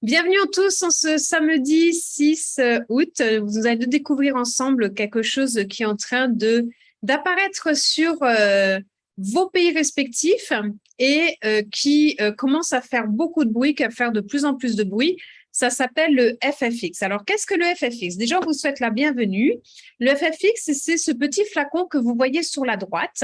Bienvenue à tous en ce samedi 6 août. Vous allez découvrir ensemble quelque chose qui est en train d'apparaître sur vos pays respectifs et qui commence à faire beaucoup de bruit, à faire de plus en plus de bruit. Ça s'appelle le FFX. Alors, qu'est-ce que le FFX? Déjà, on vous souhaite la bienvenue. Le FFX, c'est ce petit flacon que vous voyez sur la droite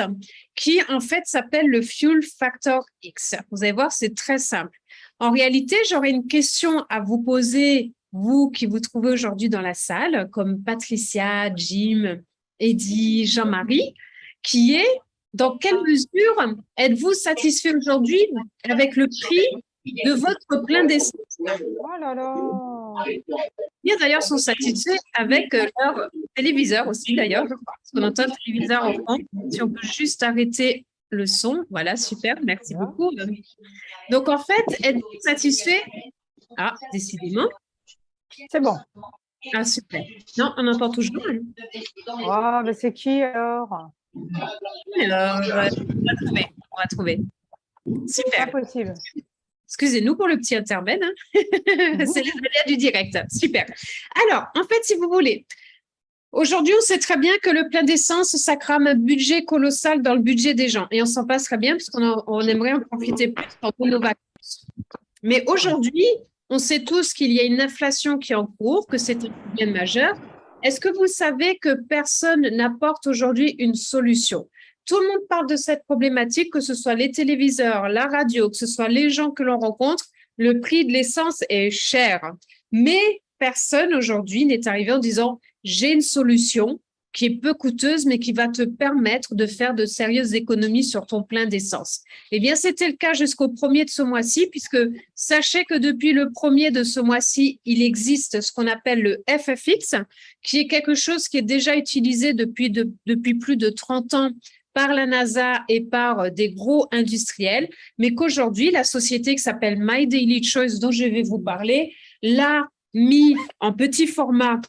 qui, en fait, s'appelle le Fuel Factor X. Vous allez voir, c'est très simple. En réalité, j'aurais une question à vous poser, vous qui vous trouvez aujourd'hui dans la salle, comme Patricia, Jim, Eddie, Jean-Marie, qui est dans quelle mesure êtes-vous satisfait aujourd'hui avec le prix de votre plein d'essence? Oh là là! Ils d'ailleurs sont satisfaits avec leur téléviseur aussi d'ailleurs, je crois, parce qu'on entend le téléviseur en fond. Si on peut juste arrêter le son, voilà, super, merci beaucoup. Donc en fait, êtes-vous satisfait? Ah, décidément. C'est bon. Ah, super. Non, on entend toujours. Ah, mais c'est qui alors? Alors, on va trouver. Super. Pas possible. Excusez-nous pour le petit intermède. Hein. C'est les aléas du direct. Super. Alors, en fait, si vous voulez, aujourd'hui, on sait très bien que le plein d'essence, ça crame un budget colossal dans le budget des gens. Et on s'en passe très bien puisqu'on aimerait en profiter plus pendant nos vacances. Mais aujourd'hui, on sait tous qu'il y a une inflation qui est en cours, que c'est un problème majeur. Est-ce que vous savez que personne n'apporte aujourd'hui une solution? Tout le monde parle de cette problématique, que ce soit les téléviseurs, la radio, que ce soit les gens que l'on rencontre, le prix de l'essence est cher. Mais personne aujourd'hui n'est arrivé en disant « j'ai une solution » qui est peu coûteuse, mais qui va te permettre de faire de sérieuses économies sur ton plein d'essence. Eh bien, c'était le cas jusqu'au 1er de ce mois-ci, puisque sachez que depuis le 1er de ce mois-ci, il existe ce qu'on appelle le FFX, qui est quelque chose qui est déjà utilisé depuis plus de 30 ans par la NASA et par des gros industriels, mais qu'aujourd'hui, la société qui s'appelle My Daily Choice, dont je vais vous parler, l'a mis en petit format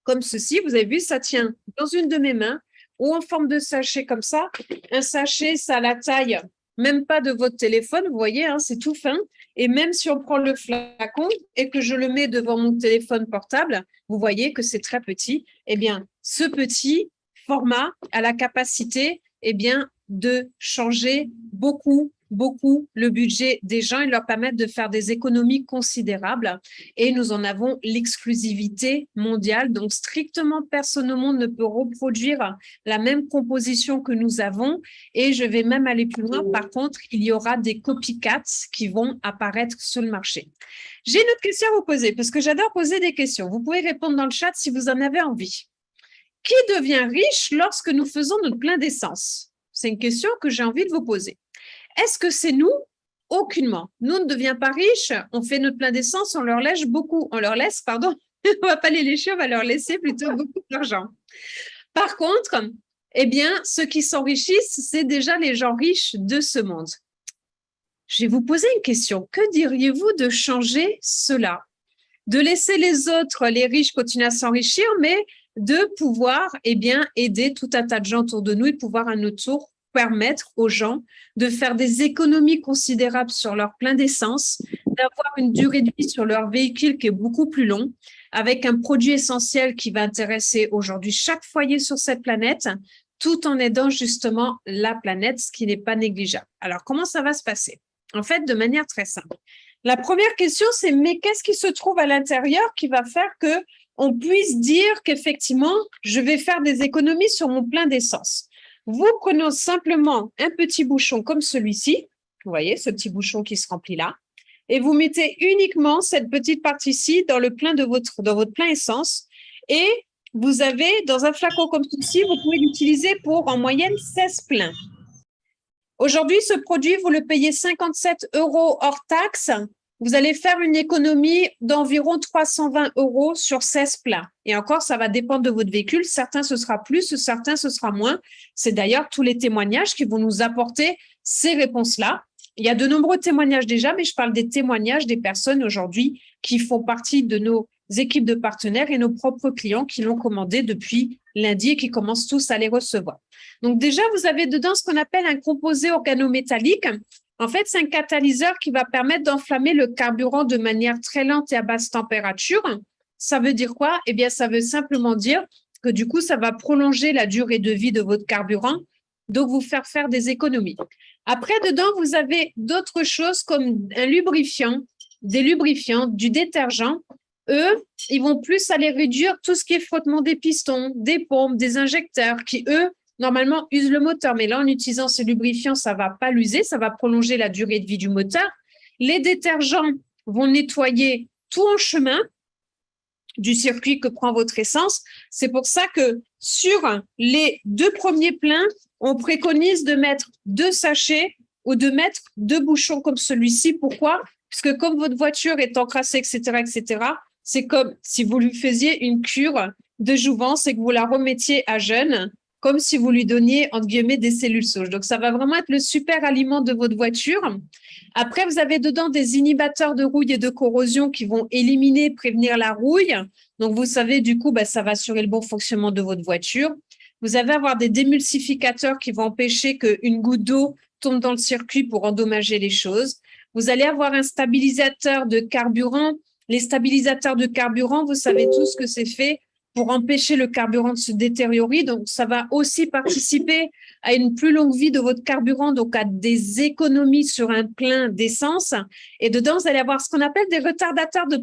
comme ceci. Vous avez vu, ça tient dans une de mes mains ou en forme de sachet comme ça. Un sachet, ça a la taille même pas de votre téléphone, vous voyez, hein, c'est tout fin. Et même si on prend le flacon et que je le mets devant mon téléphone portable, vous voyez que c'est très petit. Eh bien, ce petit format a la capacité, eh bien, de changer beaucoup le budget des gens et leur permettre de faire des économies considérables. Et nous en avons l'exclusivité mondiale. Donc, strictement personne au monde ne peut reproduire la même composition que nous avons. Et je vais même aller plus loin. Par contre, il y aura des copycats qui vont apparaître sur le marché. J'ai une autre question à vous poser parce que j'adore poser des questions. Vous pouvez répondre dans le chat si vous en avez envie. Qui devient riche lorsque nous faisons notre plein d'essence? C'est une question que j'ai envie de vous poser. Est-ce que c'est nous? Aucunement. Nous, on ne devient pas riches, on fait notre plein d'essence, on leur laisse, on va pas les lécher, on va leur laisser plutôt beaucoup d'argent. Par contre, eh bien, ceux qui s'enrichissent, c'est déjà les gens riches de ce monde. Je vais vous poser une question. Que diriez-vous de changer cela? De laisser les autres, les riches, continuer à s'enrichir, mais de pouvoir, eh bien, aider tout un tas de gens autour de nous et de pouvoir à notre tour permettre aux gens de faire des économies considérables sur leur plein d'essence, d'avoir une durée de vie sur leur véhicule qui est beaucoup plus long, avec un produit essentiel qui va intéresser aujourd'hui chaque foyer sur cette planète, tout en aidant justement la planète, ce qui n'est pas négligeable. Alors, comment ça va se passer? En fait, de manière très simple. La première question, c'est mais qu'est-ce qui se trouve à l'intérieur qui va faire que on puisse dire qu'effectivement, je vais faire des économies sur mon plein d'essence? Vous prenez simplement un petit bouchon comme celui-ci, vous voyez, ce petit bouchon qui se remplit là, et vous mettez uniquement cette petite partie-ci dans votre plein essence, et vous avez, dans un flacon comme ceci, vous pouvez l'utiliser pour en moyenne 16 pleins. Aujourd'hui, ce produit, vous le payez 57 € hors taxe. Vous allez faire une économie d'environ 320 € sur 16 pleins. Et encore, ça va dépendre de votre véhicule. Certains, ce sera plus, certains, ce sera moins. C'est d'ailleurs tous les témoignages qui vont nous apporter ces réponses-là. Il y a de nombreux témoignages déjà, mais je parle des témoignages des personnes aujourd'hui qui font partie de nos équipes de partenaires et nos propres clients qui l'ont commandé depuis lundi et qui commencent tous à les recevoir. Donc déjà, vous avez dedans ce qu'on appelle un composé organométallique En fait, c'est un catalyseur qui va permettre d'enflammer le carburant de manière très lente et à basse température. Ça veut dire quoi? Eh bien, ça veut simplement dire que du coup, ça va prolonger la durée de vie de votre carburant, donc vous faire des économies. Après, dedans, vous avez d'autres choses comme un lubrifiant, des lubrifiants, du détergent. Eux, ils vont plus aller réduire tout ce qui est frottement des pistons, des pompes, des injecteurs qui, eux, normalement, usent le moteur. Mais là, en utilisant ce lubrifiant, ça ne va pas l'user, ça va prolonger la durée de vie du moteur. Les détergents vont nettoyer tout en chemin du circuit que prend votre essence. C'est pour ça que sur les 2 premiers pleins, on préconise de mettre 2 sachets ou de mettre 2 bouchons comme celui-ci. Pourquoi? Parce que comme votre voiture est encrassée, etc., c'est comme si vous lui faisiez une cure de jouvence et que vous la remettiez à jeûne, comme si vous lui donniez, entre guillemets, des cellules souches. Donc, ça va vraiment être le super aliment de votre voiture. Après, vous avez dedans des inhibiteurs de rouille et de corrosion qui vont éliminer, prévenir la rouille. Donc, vous savez, du coup, ça va assurer le bon fonctionnement de votre voiture. Vous allez avoir des démulsificateurs qui vont empêcher qu'une goutte d'eau tombe dans le circuit pour endommager les choses. Vous allez avoir un stabilisateur de carburant. Les stabilisateurs de carburant, vous savez tous que c'est fait pour empêcher le carburant de se détériorer. Donc, ça va aussi participer à une plus longue vie de votre carburant, donc à des économies sur un plein d'essence. Et dedans, vous allez avoir ce qu'on appelle des retardateurs de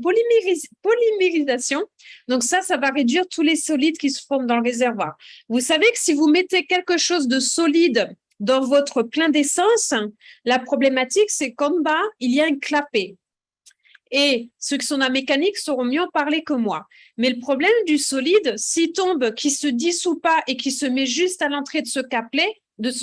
polymérisation. Donc, ça va réduire tous les solides qui se forment dans le réservoir. Vous savez que si vous mettez quelque chose de solide dans votre plein d'essence, la problématique, c'est qu'en bas, il y a un clapet. Et ceux qui sont dans la mécanique sauront mieux en parler que moi. Mais le problème du solide, s'il tombe, qui se dissout pas et qui se met juste à l'entrée de ce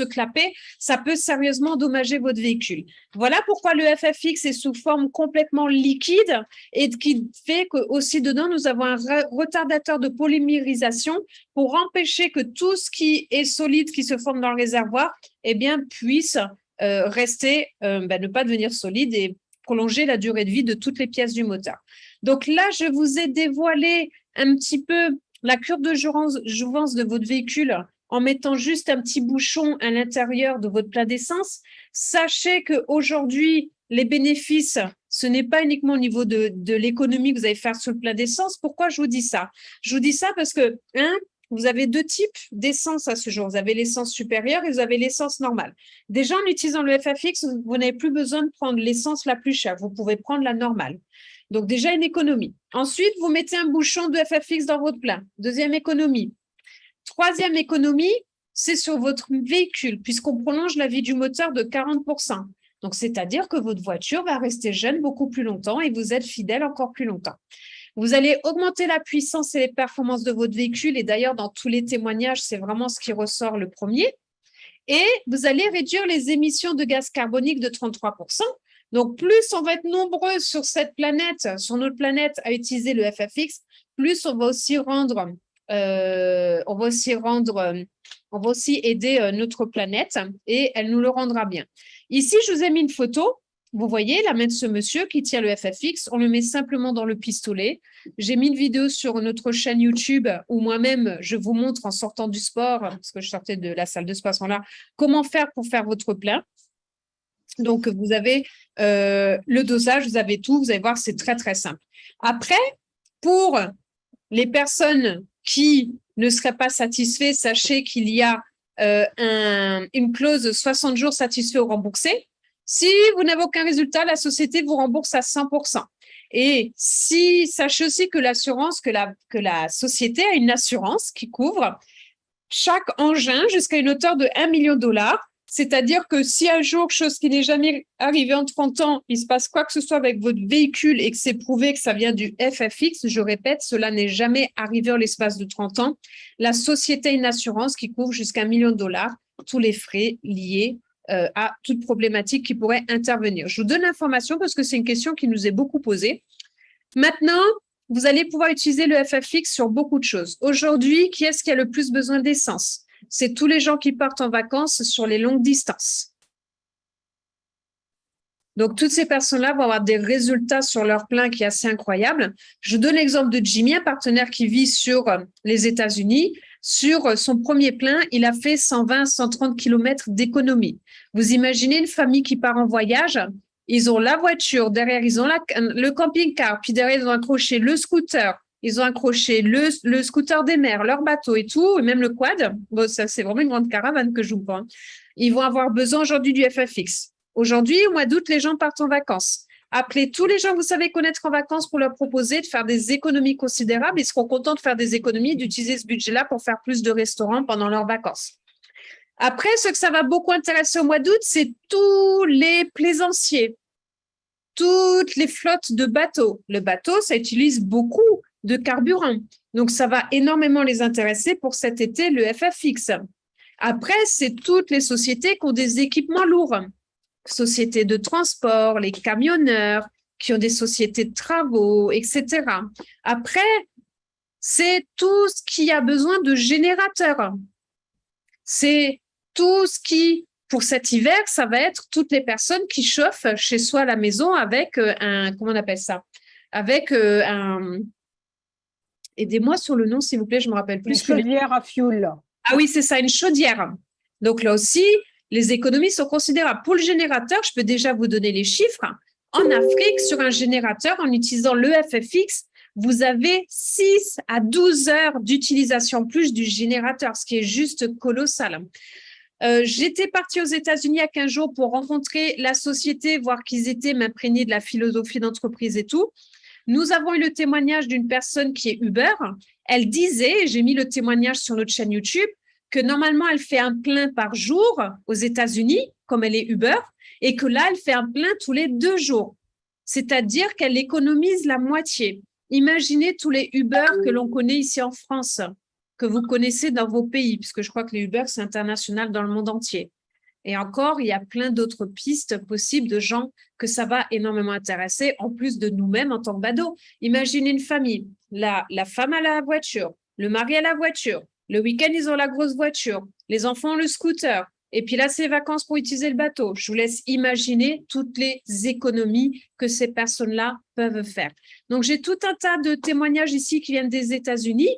clapet, ça peut sérieusement endommager votre véhicule. Voilà pourquoi le FFX est sous forme complètement liquide et qui fait que aussi dedans, nous avons un retardateur de polymérisation pour empêcher que tout ce qui est solide, qui se forme dans le réservoir, eh bien, puisse rester, ne pas devenir solide et prolonger la durée de vie de toutes les pièces du moteur. Donc là, je vous ai dévoilé un petit peu la courbe de jouvence de votre véhicule en mettant juste un petit bouchon à l'intérieur de votre plein d'essence. Sachez qu'aujourd'hui, les bénéfices, ce n'est pas uniquement au niveau de l'économie que vous allez faire sur le plein d'essence. Pourquoi je vous dis ça? Je vous dis ça parce que, vous avez 2 types d'essence à ce jour. Vous avez l'essence supérieure et vous avez l'essence normale. Déjà, en utilisant le FFX, vous n'avez plus besoin de prendre l'essence la plus chère. Vous pouvez prendre la normale. Donc, déjà, une économie. Ensuite, vous mettez un bouchon de FFX dans votre plein. Deuxième économie. Troisième économie, c'est sur votre véhicule, puisqu'on prolonge la vie du moteur de 40%. Donc, c'est-à-dire que votre voiture va rester jeune beaucoup plus longtemps et vous êtes fidèle encore plus longtemps. Vous allez augmenter la puissance et les performances de votre véhicule. Et d'ailleurs, dans tous les témoignages, c'est vraiment ce qui ressort le premier. Et vous allez réduire les émissions de gaz carbonique de 33%. Donc, plus on va être nombreux sur cette planète, sur notre planète, à utiliser le FFX, plus on va aussi aider notre planète et elle nous le rendra bien. Ici, je vous ai mis une photo. Vous voyez la main de ce monsieur qui tient le FFX, on le met simplement dans le pistolet. J'ai mis une vidéo sur notre chaîne YouTube où moi-même, je vous montre en sortant du sport, parce que je sortais de la salle de sport à ce moment-là, comment faire pour faire votre plein. Donc, vous avez le dosage, vous avez tout, vous allez voir, c'est très, très simple. Après, pour les personnes qui ne seraient pas satisfaits, sachez qu'il y a une clause de 60 jours satisfait ou remboursé. Si vous n'avez aucun résultat, la société vous rembourse à 100%. Et sachez aussi que que la société a une assurance qui couvre chaque engin jusqu'à une hauteur de 1 million de $. C'est-à-dire que si un jour, chose qui n'est jamais arrivée en 30 ans, il se passe quoi que ce soit avec votre véhicule et que c'est prouvé que ça vient du FFX, je répète, cela n'est jamais arrivé en l'espace de 30 ans, la société a une assurance qui couvre jusqu'à 1 million de $, tous les frais liés à toute problématique qui pourrait intervenir. Je vous donne l'information parce que c'est une question qui nous est beaucoup posée. Maintenant, vous allez pouvoir utiliser le FFX sur beaucoup de choses. Aujourd'hui, qui est-ce qui a le plus besoin d'essence? C'est tous les gens qui partent en vacances sur les longues distances. Donc, toutes ces personnes-là vont avoir des résultats sur leur plein qui est assez incroyable. Je donne l'exemple de Jimmy, un partenaire qui vit sur les États-Unis. sur son premier plein, il a fait 120, 130 km d'économie. Vous imaginez une famille qui part en voyage, ils ont la voiture, derrière ils ont le camping-car, puis derrière ils ont accroché le scooter, ils ont accroché le scooter des mers, leur bateau et tout, et même le quad. Bon, ça c'est vraiment une grande caravane que j'ouvre. Hein. Ils vont avoir besoin aujourd'hui du FFX. Aujourd'hui, au mois d'août, les gens partent en vacances. Appelez tous les gens que vous savez connaître en vacances pour leur proposer de faire des économies considérables. Ils seront contents de faire des économies, d'utiliser ce budget-là pour faire plus de restaurants pendant leurs vacances. Après, ce que ça va beaucoup intéresser au mois d'août, c'est tous les plaisanciers, toutes les flottes de bateaux. Le bateau, ça utilise beaucoup de carburant. Donc, ça va énormément les intéresser pour cet été, le FFX. Après, c'est toutes les sociétés qui ont des équipements lourds. Sociétés de transport, les camionneurs, qui ont des sociétés de travaux, etc. Après, c'est tout ce qui a besoin de générateurs. C'est tout ce qui, pour cet hiver, ça va être toutes les personnes qui chauffent chez soi à la maison avec comment on appelle ça? Avec aidez-moi sur le nom, s'il vous plaît, je me rappelle plus. Une chaudière à fioul. Ah oui, c'est ça, une chaudière. Donc là aussi, les économies sont considérables. Pour le générateur, je peux déjà vous donner les chiffres. En Afrique, sur un générateur, en utilisant le FFX, vous avez 6 à 12 heures d'utilisation plus du générateur, ce qui est juste colossal. J'étais partie aux États-Unis il y a 15 jours pour rencontrer la société, voir qu'ils étaient m'imprégnés de la philosophie d'entreprise et tout. Nous avons eu le témoignage d'une personne qui est Uber. Elle disait, j'ai mis le témoignage sur notre chaîne YouTube, que normalement, elle fait un plein par jour aux États-Unis, comme elle est Uber, et que là, elle fait un plein tous les 2 jours. C'est-à-dire qu'elle économise la moitié. Imaginez tous les Uber que l'on connaît ici en France, que vous connaissez dans vos pays, puisque je crois que les Uber, c'est international dans le monde entier. Et encore, il y a plein d'autres pistes possibles de gens que ça va énormément intéresser, en plus de nous-mêmes en tant que badauds. Imaginez une famille, la femme a la voiture, le mari a la voiture, le week-end, ils ont la grosse voiture, les enfants ont le scooter, et puis là, c'est les vacances pour utiliser le bateau. Je vous laisse imaginer toutes les économies que ces personnes-là peuvent faire. Donc, j'ai tout un tas de témoignages ici qui viennent des États-Unis.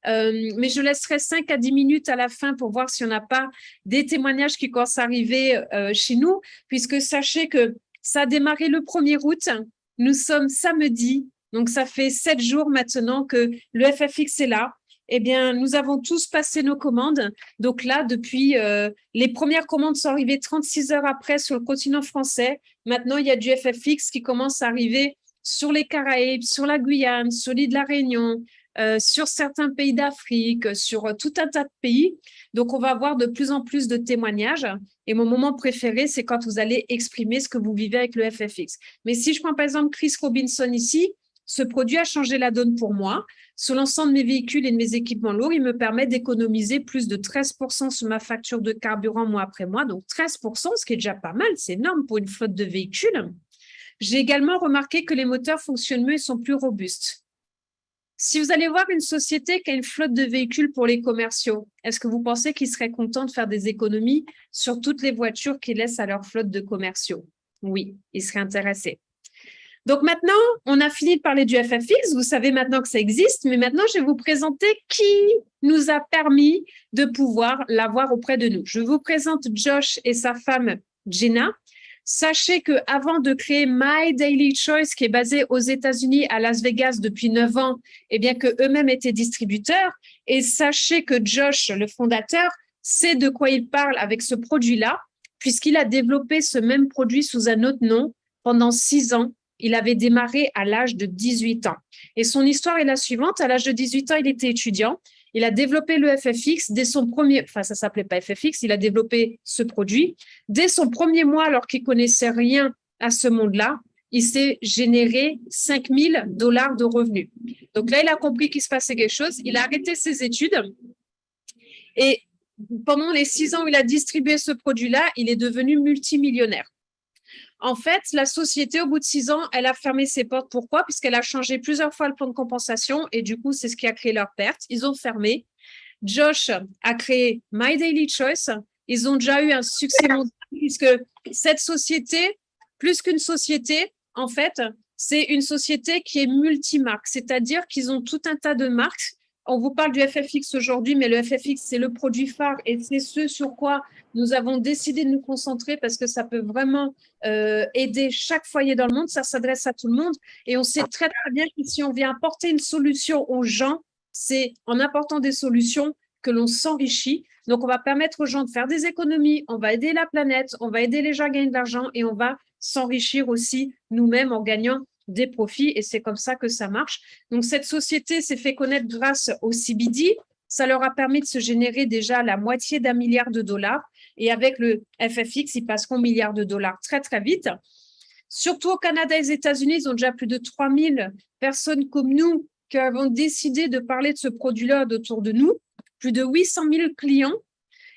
Mais je laisserai 5 à 10 minutes à la fin pour voir si on n'a pas des témoignages qui commencent à arriver chez nous, puisque sachez que ça a démarré le 1er août. Nous sommes samedi, donc ça fait 7 jours maintenant que le FFX est là. Eh bien, nous avons tous passé nos commandes. Donc là, depuis, les premières commandes sont arrivées 36 heures après sur le continent français. Maintenant, il y a du FFX qui commence à arriver sur les Caraïbes, sur la Guyane, sur l'île de la Réunion, sur certains pays d'Afrique, sur tout un tas de pays. Donc, on va avoir de plus en plus de témoignages. Et mon moment préféré, c'est quand vous allez exprimer ce que vous vivez avec le FFX. Mais si je prends par exemple Chris Robinson ici, ce produit a changé la donne pour moi. Sur l'ensemble de mes véhicules et de mes équipements lourds, il me permet d'économiser plus de 13% sur ma facture de carburant mois après mois. Donc, 13%, ce qui est déjà pas mal, c'est énorme pour une flotte de véhicules. J'ai également remarqué que les moteurs fonctionnent mieux et sont plus robustes. Si vous allez voir une société qui a une flotte de véhicules pour les commerciaux, est-ce que vous pensez qu'ils seraient contents de faire des économies sur toutes les voitures qu'ils laissent à leur flotte de commerciaux? Oui, ils seraient intéressés. Donc maintenant, on a fini de parler du FFX. Vous savez maintenant que ça existe, mais maintenant, je vais vous présenter qui nous a permis de pouvoir l'avoir auprès de nous. Je vous présente Josh et sa femme Gina. Sachez qu'avant de créer My Daily Choice, qui est basé aux États-Unis, à Las Vegas depuis 9 ans, eh bien qu'eux-mêmes étaient distributeurs. Et sachez que Josh, le fondateur, sait de quoi il parle avec ce produit-là, puisqu'il a développé ce même produit sous un autre nom pendant 6 ans. Il avait démarré à l'âge de 18 ans. Et son histoire est la suivante. À l'âge de 18 ans, il était étudiant. Il a développé le FFX dès son premier, enfin ça s'appelait pas FFX, il a développé ce produit. Dès son premier mois, alors qu'il connaissait rien à ce monde-là, il s'est généré $5 000 de revenus. Donc là, il a compris qu'il se passait quelque chose. Il a arrêté ses études et pendant les 6 ans où il a distribué ce produit-là, il est devenu multimillionnaire. En fait, la société, au bout de 6 ans, elle a fermé ses portes. Pourquoi? Puisqu'elle a changé plusieurs fois le plan de compensation et du coup, c'est ce qui a créé leur perte. Ils ont fermé. Josh a créé My Daily Choice. Ils ont déjà eu un succès mondial puisque cette société, plus qu'une société, en fait, c'est une société qui est multimarque, c'est-à-dire qu'ils ont tout un tas de marques on vous parle du FFX aujourd'hui, mais le FFX, c'est le produit phare et c'est ce sur quoi nous avons décidé de nous concentrer parce que ça peut vraiment aider chaque foyer dans le monde. Ça s'adresse à tout le monde et on sait très, très bien que si on vient apporter une solution aux gens, c'est en apportant des solutions que l'on s'enrichit. Donc, on va permettre aux gens de faire des économies, on va aider la planète, on va aider les gens à gagner de l'argent et on va s'enrichir aussi nous-mêmes en gagnant des profits et c'est comme ça que ça marche. Donc, cette société s'est fait connaître grâce au CBD. Ça leur a permis de se générer déjà la moitié d'1 milliard de dollars et avec le FFX, ils passeront 1 milliard de dollars très, très vite. Surtout au Canada et aux États-Unis, ils ont déjà plus de 3000 personnes comme nous qui avons décidé de parler de ce produit-là autour de nous, plus de 800 000 clients.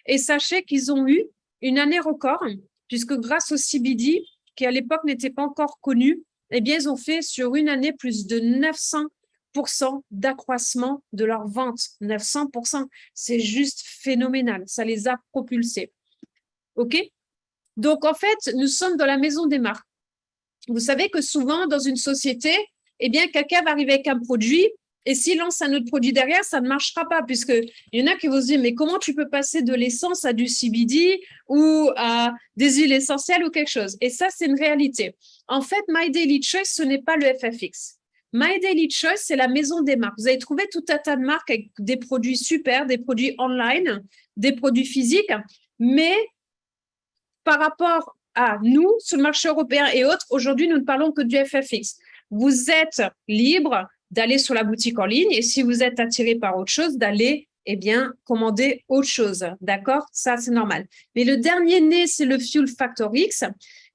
Et sachez qu'ils ont eu une année record, puisque grâce au CBD, qui à l'époque n'était pas encore connu, eh bien, ils ont fait sur une année plus de 900% d'accroissement de leurs ventes. 900%, c'est juste phénoménal. Ça les a propulsés. OK? Donc, en fait, nous sommes dans la maison des marques. Vous savez que souvent, dans une société, eh bien, quelqu'un va arriver avec un produit et s'il lance un autre produit derrière, ça ne marchera pas puisqu'il y en a qui vont se dire, mais comment tu peux passer de l'essence à du CBD ou à des huiles essentielles ou quelque chose? Et ça, c'est une réalité. En fait, My Daily Choice, ce n'est pas le FFX. My Daily Choice, c'est la maison des marques. Vous allez trouver tout un tas de marques avec des produits super, des produits online, des produits physiques, mais par rapport à nous, sur le marché européen et autres, aujourd'hui, nous ne parlons que du FFX. Vous êtes libre d'aller sur la boutique en ligne et si vous êtes attiré par autre chose, d'aller, eh bien, commander autre chose. D'accord? Ça, c'est normal. Mais le dernier né, c'est le Fuel Factor X.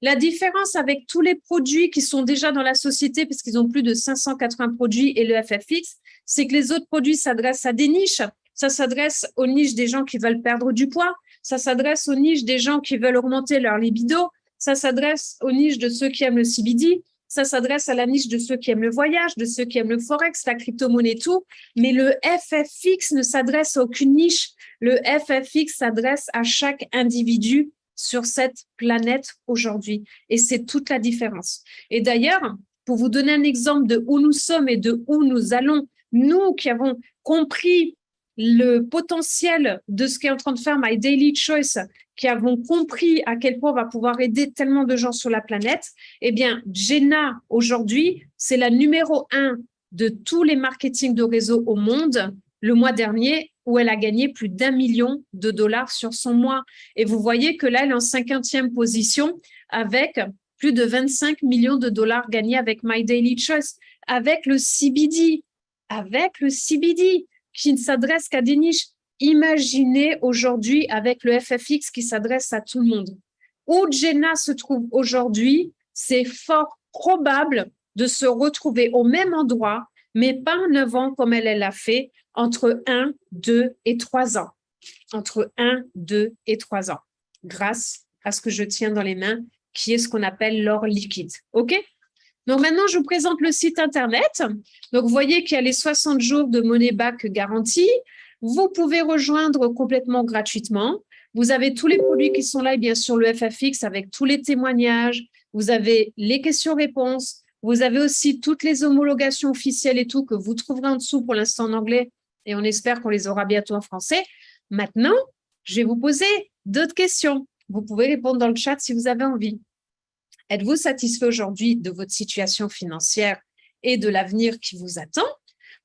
La différence avec tous les produits qui sont déjà dans la société, parce qu'ils ont plus de 580 produits et le FFX, c'est que les autres produits s'adressent à des niches. Ça s'adresse aux niches des gens qui veulent perdre du poids. Ça s'adresse aux niches des gens qui veulent augmenter leur libido. Ça s'adresse aux niches de ceux qui aiment le CBD. Ça s'adresse à la niche de ceux qui aiment le voyage, de ceux qui aiment le forex, la crypto-monnaie, tout. Mais le FFX ne s'adresse à aucune niche. Le FFX s'adresse à chaque individu sur cette planète aujourd'hui. Et c'est toute la différence. Et d'ailleurs, pour vous donner un exemple de où nous sommes et de où nous allons, nous qui avons compris le potentiel de ce qu'est en train de faire My Daily Choice, qui avons compris à quel point on va pouvoir aider tellement de gens sur la planète, eh bien, Jenna, aujourd'hui, c'est la numéro 1 de tous les marketing de réseau au monde le mois dernier, où elle a gagné plus d'1 million de dollars sur son mois. Et vous voyez que là, elle est en 50e position avec plus de 25 millions de dollars gagnés avec My Daily Choice, avec le CBD, qui ne s'adresse qu'à des niches. Imaginez aujourd'hui avec le FFX qui s'adresse à tout le monde. Où Jenna se trouve aujourd'hui, c'est fort probable de se retrouver au même endroit, mais pas en 9 ans comme elle l'a fait, entre 1, 2 et 3 ans. Entre 1, 2 et 3 ans, grâce à ce que je tiens dans les mains, qui est ce qu'on appelle l'or liquide. OK? Donc maintenant, je vous présente le site Internet. Donc, vous voyez qu'il y a les 60 jours de money back garantie. Vous pouvez rejoindre complètement gratuitement. Vous avez tous les produits qui sont là et bien sûr le FFX avec tous les témoignages. Vous avez les questions-réponses. Vous avez aussi toutes les homologations officielles et tout que vous trouverez en dessous pour l'instant en anglais et on espère qu'on les aura bientôt en français. Maintenant, je vais vous poser d'autres questions. Vous pouvez répondre dans le chat si vous avez envie. Êtes-vous satisfait aujourd'hui de votre situation financière et de l'avenir qui vous attend?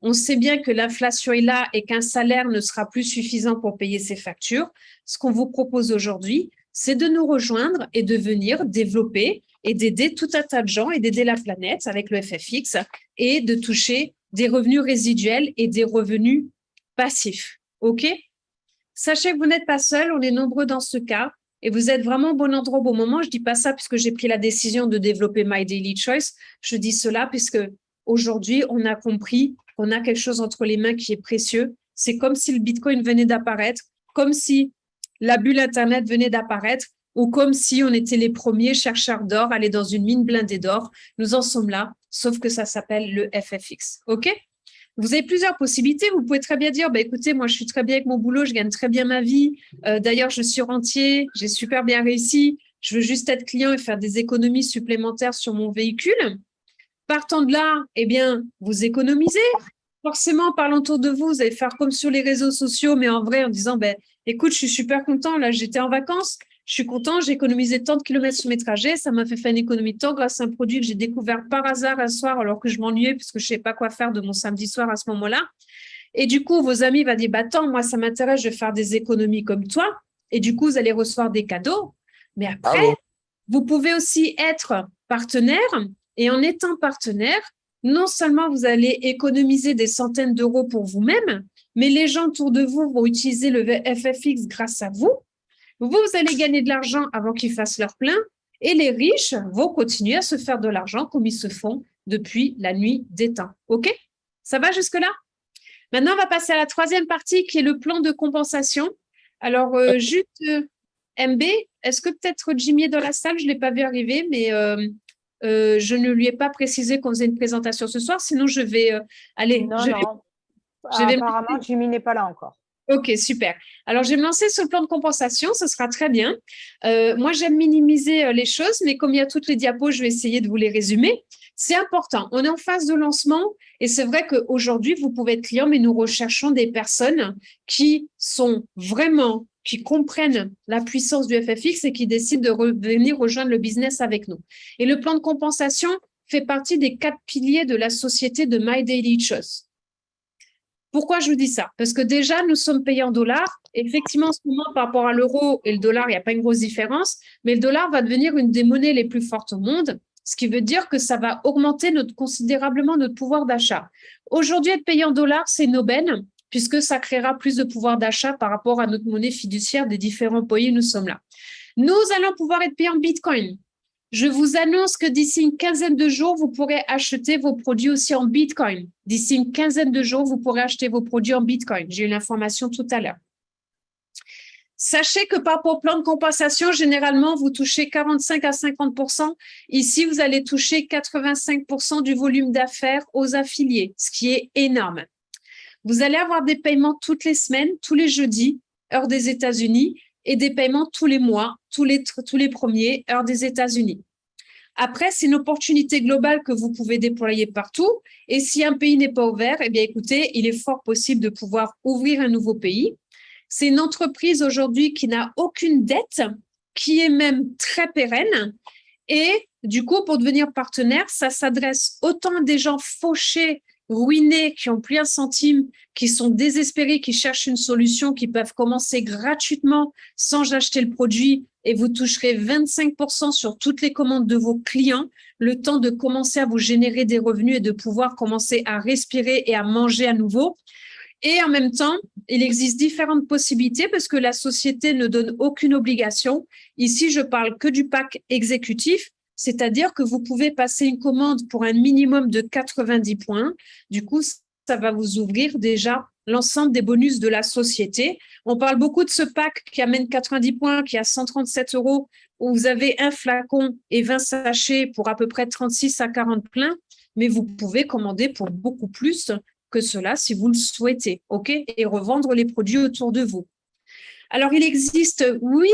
On sait bien que l'inflation est là et qu'un salaire ne sera plus suffisant pour payer ses factures. Ce qu'on vous propose aujourd'hui, c'est de nous rejoindre et de venir développer et d'aider tout un tas de gens et d'aider la planète avec le FFX et de toucher des revenus résiduels et des revenus passifs. OK? Sachez que vous n'êtes pas seul, on est nombreux dans ce cas. Et vous êtes vraiment au bon endroit au bon moment. Je ne dis pas ça puisque j'ai pris la décision de développer My Daily Choice. Je dis cela puisque aujourd'hui, on a compris qu'on a quelque chose entre les mains qui est précieux. C'est comme si le Bitcoin venait d'apparaître, comme si la bulle Internet venait d'apparaître ou comme si on était les premiers chercheurs d'or, aller dans une mine blindée d'or. Nous en sommes là, sauf que ça s'appelle le FFX. OK? Vous avez plusieurs possibilités. Vous pouvez très bien dire, bah, écoutez, moi, je suis très bien avec mon boulot, je gagne très bien ma vie. D'ailleurs, je suis rentier, j'ai super bien réussi. Je veux juste être client et faire des économies supplémentaires sur mon véhicule. Partant de là, eh bien, vous économisez. forcément, en parlant autour de vous, vous allez faire comme sur les réseaux sociaux, mais en vrai, en disant, ben, écoute, je suis super content, là, j'étais en vacances, je suis content, j'ai économisé tant de kilomètres sur mes trajets, ça m'a fait faire une économie de temps grâce à un produit que j'ai découvert par hasard un soir alors que je m'ennuyais puisque je ne savais pas quoi faire de mon samedi soir à ce moment-là. Et du coup, vos amis vont dire, bah, attends, moi, ça m'intéresse, je vais faire des économies comme toi. Et du coup, vous allez recevoir des cadeaux. Mais Ah après, bon? vous pouvez aussi être partenaire. Et en étant partenaire, non seulement vous allez économiser des centaines d'euros pour vous-même, mais les gens autour de vous vont utiliser le FFX grâce à vous. Vous allez gagner de l'argent avant qu'ils fassent leur plein. Et les riches vont continuer à se faire de l'argent comme ils se font depuis la nuit des temps. OK? Ça va jusque-là? Maintenant, on va passer à la troisième partie qui est le plan de compensation. Alors, juste MB, est-ce que peut-être Jimmy est dans la salle? Je ne l'ai pas vu arriver, mais je ne lui ai pas précisé qu'on faisait une présentation ce soir. Sinon, je vais aller. Non, Je vais, non. je vais Apparemment, Jimmy n'est pas là encore. Ok, super. Alors, je vais me lancer sur le plan de compensation, ce sera très bien. Moi, j'aime minimiser les choses, mais comme il y a toutes les diapos, je vais essayer de vous les résumer. C'est important. On est en phase de lancement et c'est vrai qu'aujourd'hui, vous pouvez être client, mais nous recherchons des personnes qui sont vraiment, qui comprennent la puissance du FFX et qui décident de venir rejoindre le business avec nous. Et le plan de compensation fait partie des 4 piliers de la société de My Daily Choice. Pourquoi je vous dis ça? Parce que déjà, nous sommes payés en dollars. Effectivement, en ce moment, par rapport à l'euro et le dollar, il n'y a pas une grosse différence, mais le dollar va devenir une des monnaies les plus fortes au monde, ce qui veut dire que ça va augmenter considérablement notre pouvoir d'achat. Aujourd'hui, être payé en dollars, c'est une aubaine, puisque ça créera plus de pouvoir d'achat par rapport à notre monnaie fiduciaire des différents pays où nous sommes là. Nous allons pouvoir être payés en Bitcoin. Je vous annonce que d'ici une quinzaine de jours, vous pourrez acheter vos produits aussi en Bitcoin. D'ici une quinzaine de jours, vous pourrez acheter vos produits en Bitcoin. J'ai eu l'information tout à l'heure. Sachez que par rapport au plan de compensation, généralement, vous touchez 45 à 50%. Ici, vous allez toucher 85% du volume d'affaires aux affiliés, ce qui est énorme. Vous allez avoir des paiements toutes les semaines, tous les jeudis, heure des États-Unis, et des paiements tous les mois, tous les premiers, heure des États-Unis. Après, c'est une opportunité globale que vous pouvez déployer partout. Et si un pays n'est pas ouvert, eh bien, écoutez, il est fort possible de pouvoir ouvrir un nouveau pays. C'est une entreprise aujourd'hui qui n'a aucune dette, qui est même très pérenne. Et du coup, pour devenir partenaire, ça s'adresse autant à des gens fauchés, ruinés, qui n'ont plus un centime, qui sont désespérés, qui cherchent une solution, qui peuvent commencer gratuitement sans acheter le produit et vous toucherez 25% sur toutes les commandes de vos clients, le temps de commencer à vous générer des revenus et de pouvoir commencer à respirer et à manger à nouveau. Et en même temps, il existe différentes possibilités parce que la société ne donne aucune obligation. Ici, je parle que du pack exécutif, c'est-à-dire que vous pouvez passer une commande pour un minimum de 90 points. Du coup, ça va vous ouvrir déjà l'ensemble des bonus de la société. On parle beaucoup de ce pack qui amène 90 points, qui a 137 €, où vous avez un flacon et 20 sachets pour à peu près 36 à 40 pleins, mais vous pouvez commander pour beaucoup plus que cela si vous le souhaitez, OK? Et revendre les produits autour de vous. Alors, il existe 8,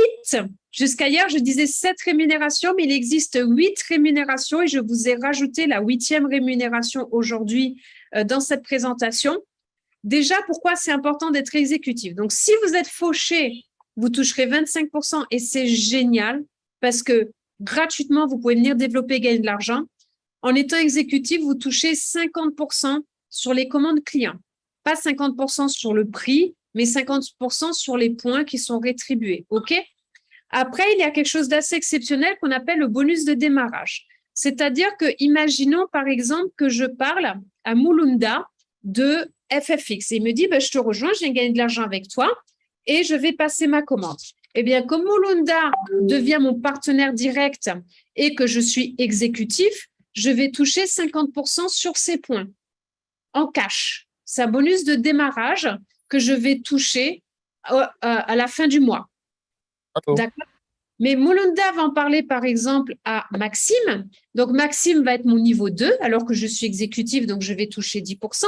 jusqu'à hier, je disais 7 rémunérations, mais il existe 8 rémunérations et je vous ai rajouté la 8e rémunération aujourd'hui dans cette présentation. Déjà, pourquoi c'est important d'être exécutif? Donc, si vous êtes fauché, vous toucherez 25% et c'est génial parce que gratuitement, vous pouvez venir développer et gagner de l'argent. En étant exécutif, vous touchez 50% sur les commandes clients. Pas 50% sur le prix, mais 50% sur les points qui sont rétribués. OK? Après, il y a quelque chose d'assez exceptionnel qu'on appelle le bonus de démarrage. C'est-à-dire que, imaginons par exemple que je parle à Mulunda de FFX. Et il me dit, je te rejoins, je viens gagner de l'argent avec toi et je vais passer ma commande. Eh bien, comme Mulunda devient mon partenaire direct et que je suis exécutif, je vais toucher 50% sur ces points en cash. C'est un bonus de démarrage que je vais toucher à la fin du mois. D'accord? Mais Mulunda va en parler, par exemple, à Maxime. Donc, Maxime va être mon niveau 2, alors que je suis exécutif, donc je vais toucher 10%.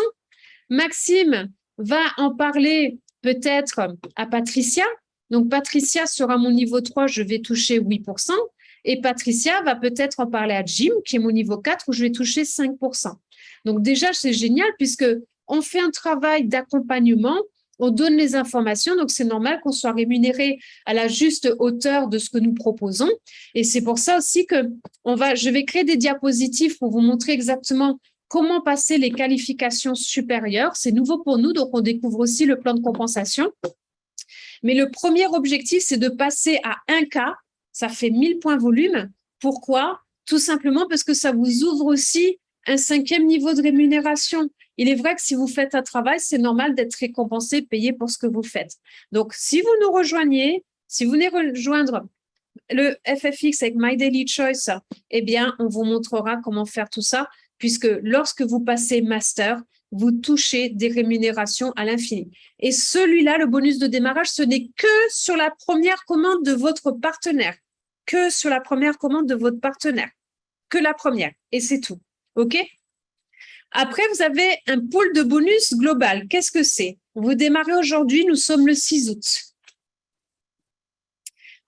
Maxime va en parler peut-être à Patricia. Donc, Patricia sera mon niveau 3, je vais toucher 8%. Et Patricia va peut-être en parler à Jim, qui est mon niveau 4, où je vais toucher 5%. Donc, déjà, c'est génial puisque on fait un travail d'accompagnement, on donne les informations, donc c'est normal qu'on soit rémunéré à la juste hauteur de ce que nous proposons. Et c'est pour ça aussi que je vais créer des diapositives pour vous montrer exactement comment passer les qualifications supérieures. C'est nouveau pour nous, donc on découvre aussi le plan de compensation. Mais le premier objectif, c'est de passer à 1K. Ça fait 1000 points volume. Pourquoi? Tout simplement parce que ça vous ouvre aussi un 5e niveau de rémunération. Il est vrai que si vous faites un travail, c'est normal d'être récompensé, payé pour ce que vous faites. Donc, si vous nous rejoignez, si vous venez rejoindre le FFX avec My Daily Choice, eh bien, on vous montrera comment faire tout ça, puisque lorsque vous passez master, vous touchez des rémunérations à l'infini. Et celui-là, le bonus de démarrage, ce n'est que sur la première commande de votre partenaire. Que sur la première commande de votre partenaire. Que la première. Et c'est tout. OK? Après, vous avez un pool de bonus global. Qu'est-ce que c'est? Vous démarrez aujourd'hui, nous sommes le 6 août.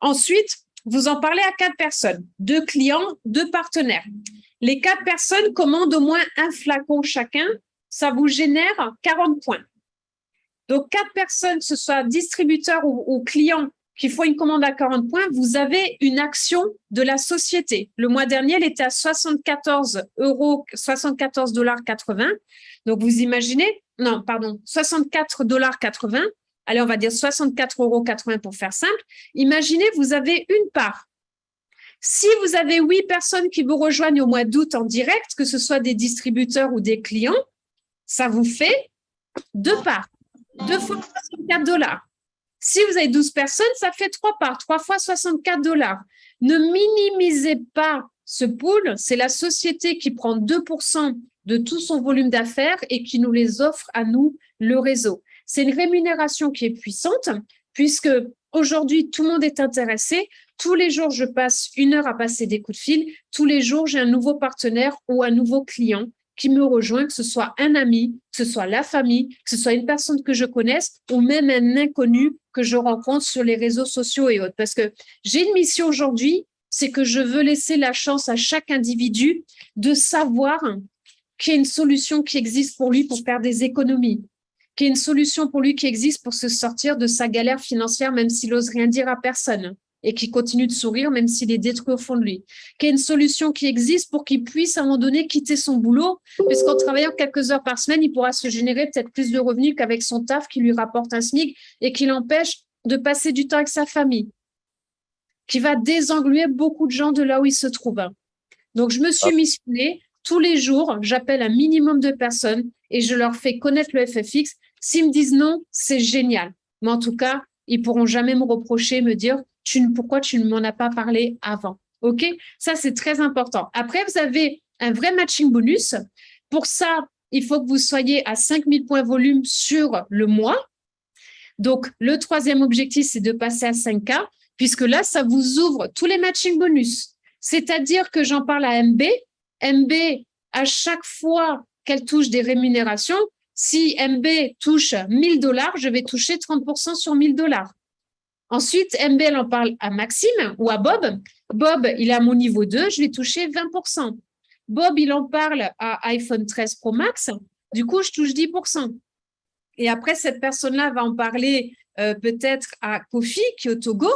Ensuite, vous en parlez à 4 personnes, 2 clients, 2 partenaires. Les 4 personnes commandent au moins un flacon chacun, ça vous génère 40 points. Donc, 4 personnes, que ce soit distributeurs ou clients qui font une commande à 40 points, vous avez une action de la société. Le mois dernier, elle était à 74,80 $. Donc, vous imaginez, non, pardon, 64,80 $. Allez, on va dire 64,80 € pour faire simple. Imaginez, vous avez une part. Si vous avez 8 personnes qui vous rejoignent au mois d'août en direct, que ce soit des distributeurs ou des clients, ça vous fait 2 parts. 2 fois 64 $. Si vous avez 12 personnes, ça fait 3 parts, 3 fois 64 $. Ne minimisez pas ce pool. C'est la société qui prend 2% de tout son volume d'affaires et qui nous les offre à nous, le réseau. C'est une rémunération qui est puissante puisque aujourd'hui, tout le monde est intéressé. Tous les jours, je passe 1 heure à passer des coups de fil. Tous les jours, j'ai un nouveau partenaire ou un nouveau client qui me rejoint, que ce soit un ami, que ce soit la famille, que ce soit une personne que je connaisse ou même un inconnu que je rencontre sur les réseaux sociaux et autres. Parce que j'ai une mission aujourd'hui, c'est que je veux laisser la chance à chaque individu de savoir qu'il y a une solution qui existe pour lui pour faire des économies, qu'il y a une solution pour lui qui existe pour se sortir de sa galère financière, même s'il n'ose rien dire à personne et qui continue de sourire même s'il est détruit au fond de lui. Qu'il y ait une solution qui existe pour qu'il puisse à un moment donné quitter son boulot, puisqu'en travaillant quelques heures par semaine, il pourra se générer peut-être plus de revenus qu'avec son taf qui lui rapporte un SMIC et qui l'empêche de passer du temps avec sa famille, qui va désengluer beaucoup de gens de là où ils se trouvent. Donc, je me suis missionnée. Tous les jours, j'appelle un minimum de personnes et je leur fais connaître le FFX. S'ils me disent non, c'est génial. Mais en tout cas, ils ne pourront jamais me reprocher, me dire pourquoi tu ne m'en as pas parlé avant. OK? Ça, c'est très important. Après, vous avez un vrai matching bonus. Pour ça, il faut que vous soyez à 5000 points volume sur le mois. Donc, le troisième objectif, c'est de passer à 5K, puisque là, ça vous ouvre tous les matching bonus. C'est-à-dire que j'en parle à MB. MB, à chaque fois qu'elle touche des rémunérations, si MB touche 1000 $, je vais toucher 30% sur 1000 $. Ensuite, MB, elle en parle à Maxime ou à Bob. Bob, il est à mon niveau 2, je vais toucher 20%. Bob, il en parle à iPhone 13 Pro Max, du coup, je touche 10%. Et après, cette personne-là va en parler peut-être à Kofi, qui est au Togo,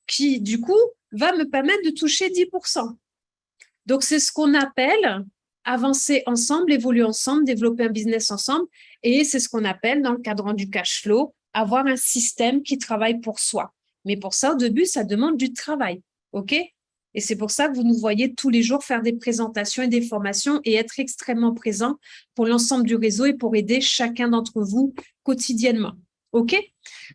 qui, du coup, va me permettre de toucher 10%. Donc, c'est ce qu'on appelle avancer ensemble, évoluer ensemble, développer un business ensemble. Et c'est ce qu'on appelle, dans le cadre du cash flow, avoir un système qui travaille pour soi. Mais pour ça, au début, ça demande du travail. OK? Et c'est pour ça que vous nous voyez tous les jours faire des présentations et des formations et être extrêmement présent pour l'ensemble du réseau et pour aider chacun d'entre vous quotidiennement. OK?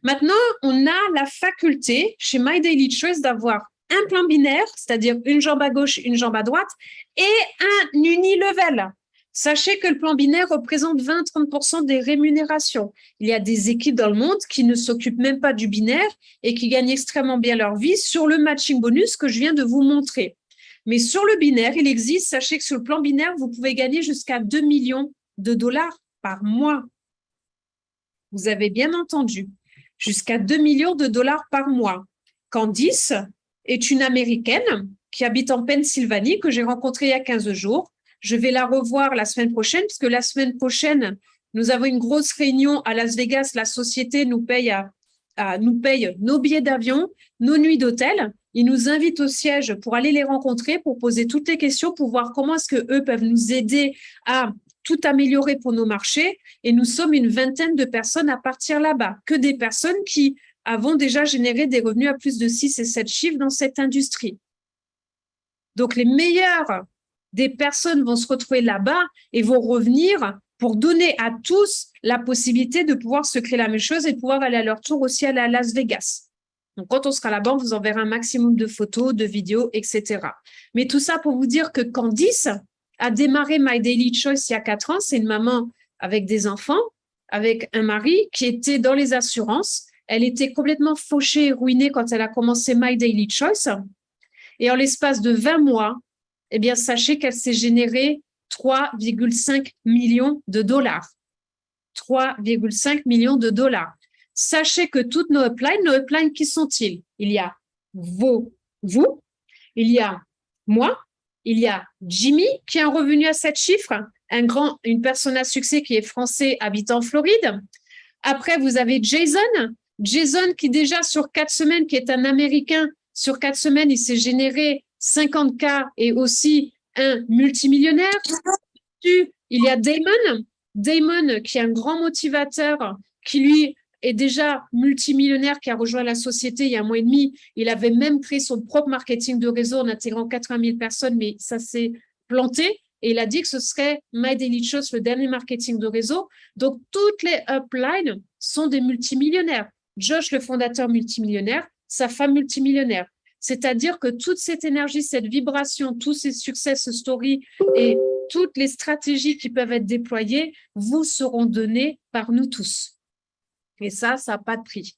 Maintenant, on a la faculté chez My Daily Choice d'avoir un plan binaire, c'est-à-dire une jambe à gauche, une jambe à droite, et un unilevel. Sachez que le plan binaire représente 20-30% des rémunérations. Il y a des équipes dans le monde qui ne s'occupent même pas du binaire et qui gagnent extrêmement bien leur vie sur le matching bonus que je viens de vous montrer. Mais sur le binaire, il existe, sachez que sur le plan binaire, vous pouvez gagner jusqu'à 2 millions de dollars par mois. Vous avez bien entendu, jusqu'à 2 millions de dollars par mois. Candice est une Américaine qui habite en Pennsylvanie, que j'ai rencontrée il y a 15 jours. Je vais la revoir la semaine prochaine, puisque la semaine prochaine, Nous avons une grosse réunion à Las Vegas. La société nous paye nous paye nos billets d'avion, nos nuits d'hôtel. Ils nous invitent au siège pour aller les rencontrer, pour poser toutes les questions, pour voir comment est-ce qu'eux peuvent nous aider à tout améliorer pour nos marchés. Et nous sommes une vingtaine de personnes à partir là-bas, que des personnes qui avons déjà généré des revenus à plus de 6 et 7 chiffres dans cette industrie. Donc, les meilleures des personnes vont se retrouver là-bas et vont revenir pour donner à tous la possibilité de pouvoir se créer la même chose et de pouvoir aller à leur tour aussi à Las Vegas. Donc, quand on sera là-bas, on vous enverra un maximum de photos, de vidéos, etc. Mais tout ça pour vous dire que Candice a démarré My Daily Choice il y a 4 ans. C'est une maman avec des enfants, avec un mari qui était dans les assurances. Elle était complètement fauchée et ruinée quand elle a commencé My Daily Choice. Et en l'espace de 20 mois, eh bien, sachez qu'elle s'est générée 3,5 millions de dollars. 3,5 millions de dollars. Sachez que toutes nos uplines, qui sont-ils? Il y a vous, il y a moi, il y a Jimmy qui a un revenu à 7 chiffres, une personne à succès qui est français habitant en Floride. Après, vous avez Jason qui déjà sur 4 semaines, qui est un Américain, sur 4 semaines, il s'est généré 50K et aussi un multimillionnaire. Il y a Damon qui est un grand motivateur, qui lui est déjà multimillionnaire, qui a rejoint la société il y a 1 mois et demi. Il avait même créé son propre marketing de réseau en intégrant 80 000 personnes, mais ça s'est planté. Et il a dit que ce serait My Daily Choice, le dernier marketing de réseau. Donc, toutes les uplines sont des multimillionnaires. Josh, le fondateur multimillionnaire, sa femme multimillionnaire. C'est-à-dire que toute cette énergie, cette vibration, tous ces success stories et toutes les stratégies qui peuvent être déployées vous seront données par nous tous. Et ça n'a pas de prix.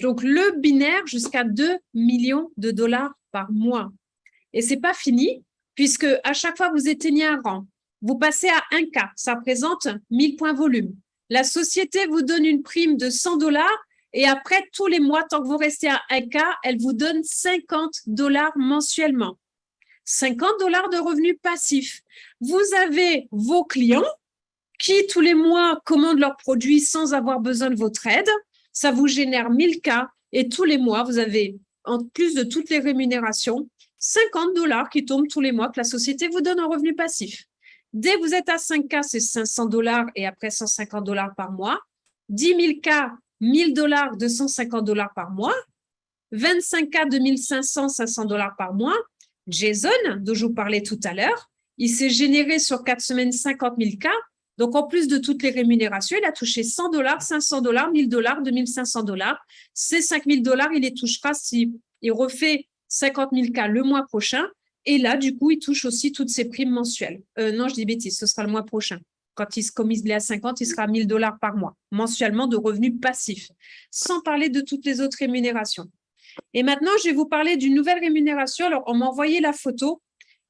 Donc, le binaire jusqu'à 2 millions de dollars par mois. Et ce n'est pas fini, puisque à chaque fois que vous éteignez un rang, vous passez à 1K, ça représente 1000 points volume. La société vous donne une prime de 100 dollars et après, tous les mois, tant que vous restez à 1K, elle vous donne 50 dollars mensuellement. 50 dollars de revenus passifs. Vous avez vos clients qui, tous les mois, commandent leurs produits sans avoir besoin de votre aide. Ça vous génère 1000K et tous les mois, vous avez, en plus de toutes les rémunérations, 50 dollars qui tombent tous les mois que la société vous donne en revenu passif. Dès que vous êtes à 5K, c'est 500 dollars et après 150 dollars par mois. 10 000 K, 1000 dollars, 250 dollars par mois. 25K, 2500, 500 dollars par mois. Jason, dont je vous parlais tout à l'heure, il s'est généré sur 4 semaines 50 000 K. Donc, en plus de toutes les rémunérations, il a touché 100 dollars, 500 dollars, 1000 dollars, 2500 dollars. Ces 5000 dollars, il les touchera s'il refait 50 000 K le mois prochain. Et là, du coup, il touche aussi toutes ses primes mensuelles. Non, je dis bêtise, ce sera le mois prochain. Comme il est à 50, il sera à 1000 dollars par mois, mensuellement de revenus passifs, sans parler de toutes les autres rémunérations. Et maintenant, je vais vous parler d'une nouvelle rémunération. Alors, on m'a envoyé la photo.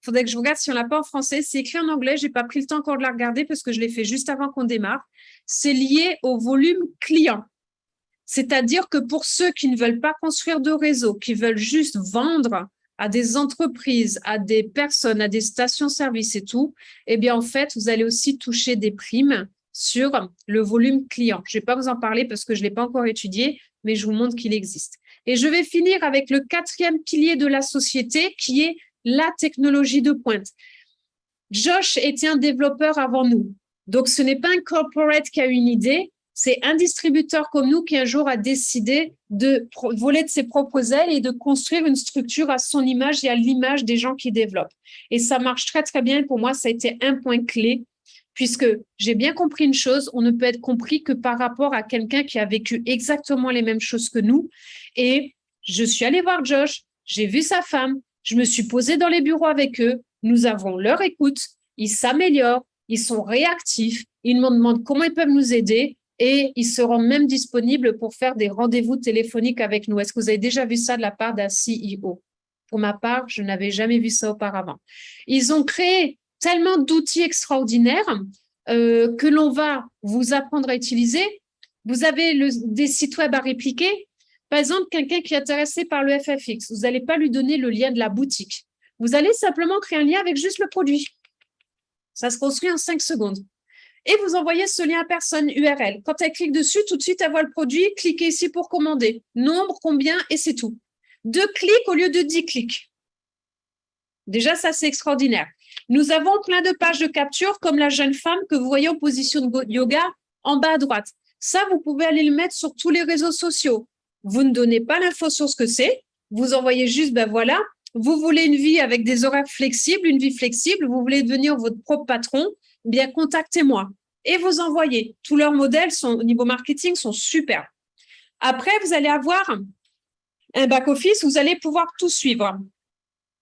Il faudrait que je regarde si on ne l'a pas en français. C'est écrit en anglais. Je n'ai pas pris le temps encore de la regarder parce que je l'ai fait juste avant qu'on démarre. C'est lié au volume client. C'est-à-dire que pour ceux qui ne veulent pas construire de réseau, qui veulent juste vendre à des entreprises, à des personnes, à des stations-service et tout, eh bien, en fait, vous allez aussi toucher des primes sur le volume client. Je ne vais pas vous en parler parce que je ne l'ai pas encore étudié, mais je vous montre qu'il existe. Et je vais finir avec le 4e pilier de la société qui est la technologie de pointe. Josh était un développeur avant nous. Donc, ce n'est pas un corporate qui a une idée, c'est un distributeur comme nous qui un jour a décidé de voler de ses propres ailes et de construire une structure à son image et à l'image des gens qui développent. Et ça marche très, très bien. Pour moi, ça a été un point clé puisque j'ai bien compris une chose, on ne peut être compris que par rapport à quelqu'un qui a vécu exactement les mêmes choses que nous. Et je suis allée voir Josh, j'ai vu sa femme, je me suis posée dans les bureaux avec eux, nous avons leur écoute, ils s'améliorent, ils sont réactifs, ils nous demandent comment ils peuvent nous aider et ils seront même disponibles pour faire des rendez-vous téléphoniques avec nous. Est-ce que vous avez déjà vu ça de la part d'un CEO? Pour ma part, je n'avais jamais vu ça auparavant. Ils ont créé tellement d'outils extraordinaires que l'on va vous apprendre à utiliser. Vous avez des sites web à répliquer. Par exemple, quelqu'un qui est intéressé par le FFX, vous n'allez pas lui donner le lien de la boutique. Vous allez simplement créer un lien avec juste le produit. Ça se construit en 5 secondes. et vous envoyez ce lien à personne URL. Quand elle clique dessus, tout de suite, elle voit le produit. Cliquez ici pour commander. Nombre, combien, et c'est tout. 2 clics au lieu de 10 clics. Déjà, ça, c'est extraordinaire. Nous avons plein de pages de capture, comme la jeune femme que vous voyez en position de yoga en bas à droite. Ça, vous pouvez aller le mettre sur tous les réseaux sociaux. Vous ne donnez pas l'info sur ce que c'est. Vous envoyez juste, ben voilà, vous voulez une vie avec des horaires flexibles, une vie flexible, vous voulez devenir votre propre patron, bien contactez-moi. Et vous envoyez. Tous leurs modèles sont, au niveau marketing sont super. Après, vous allez avoir un back-office, vous allez pouvoir tout suivre.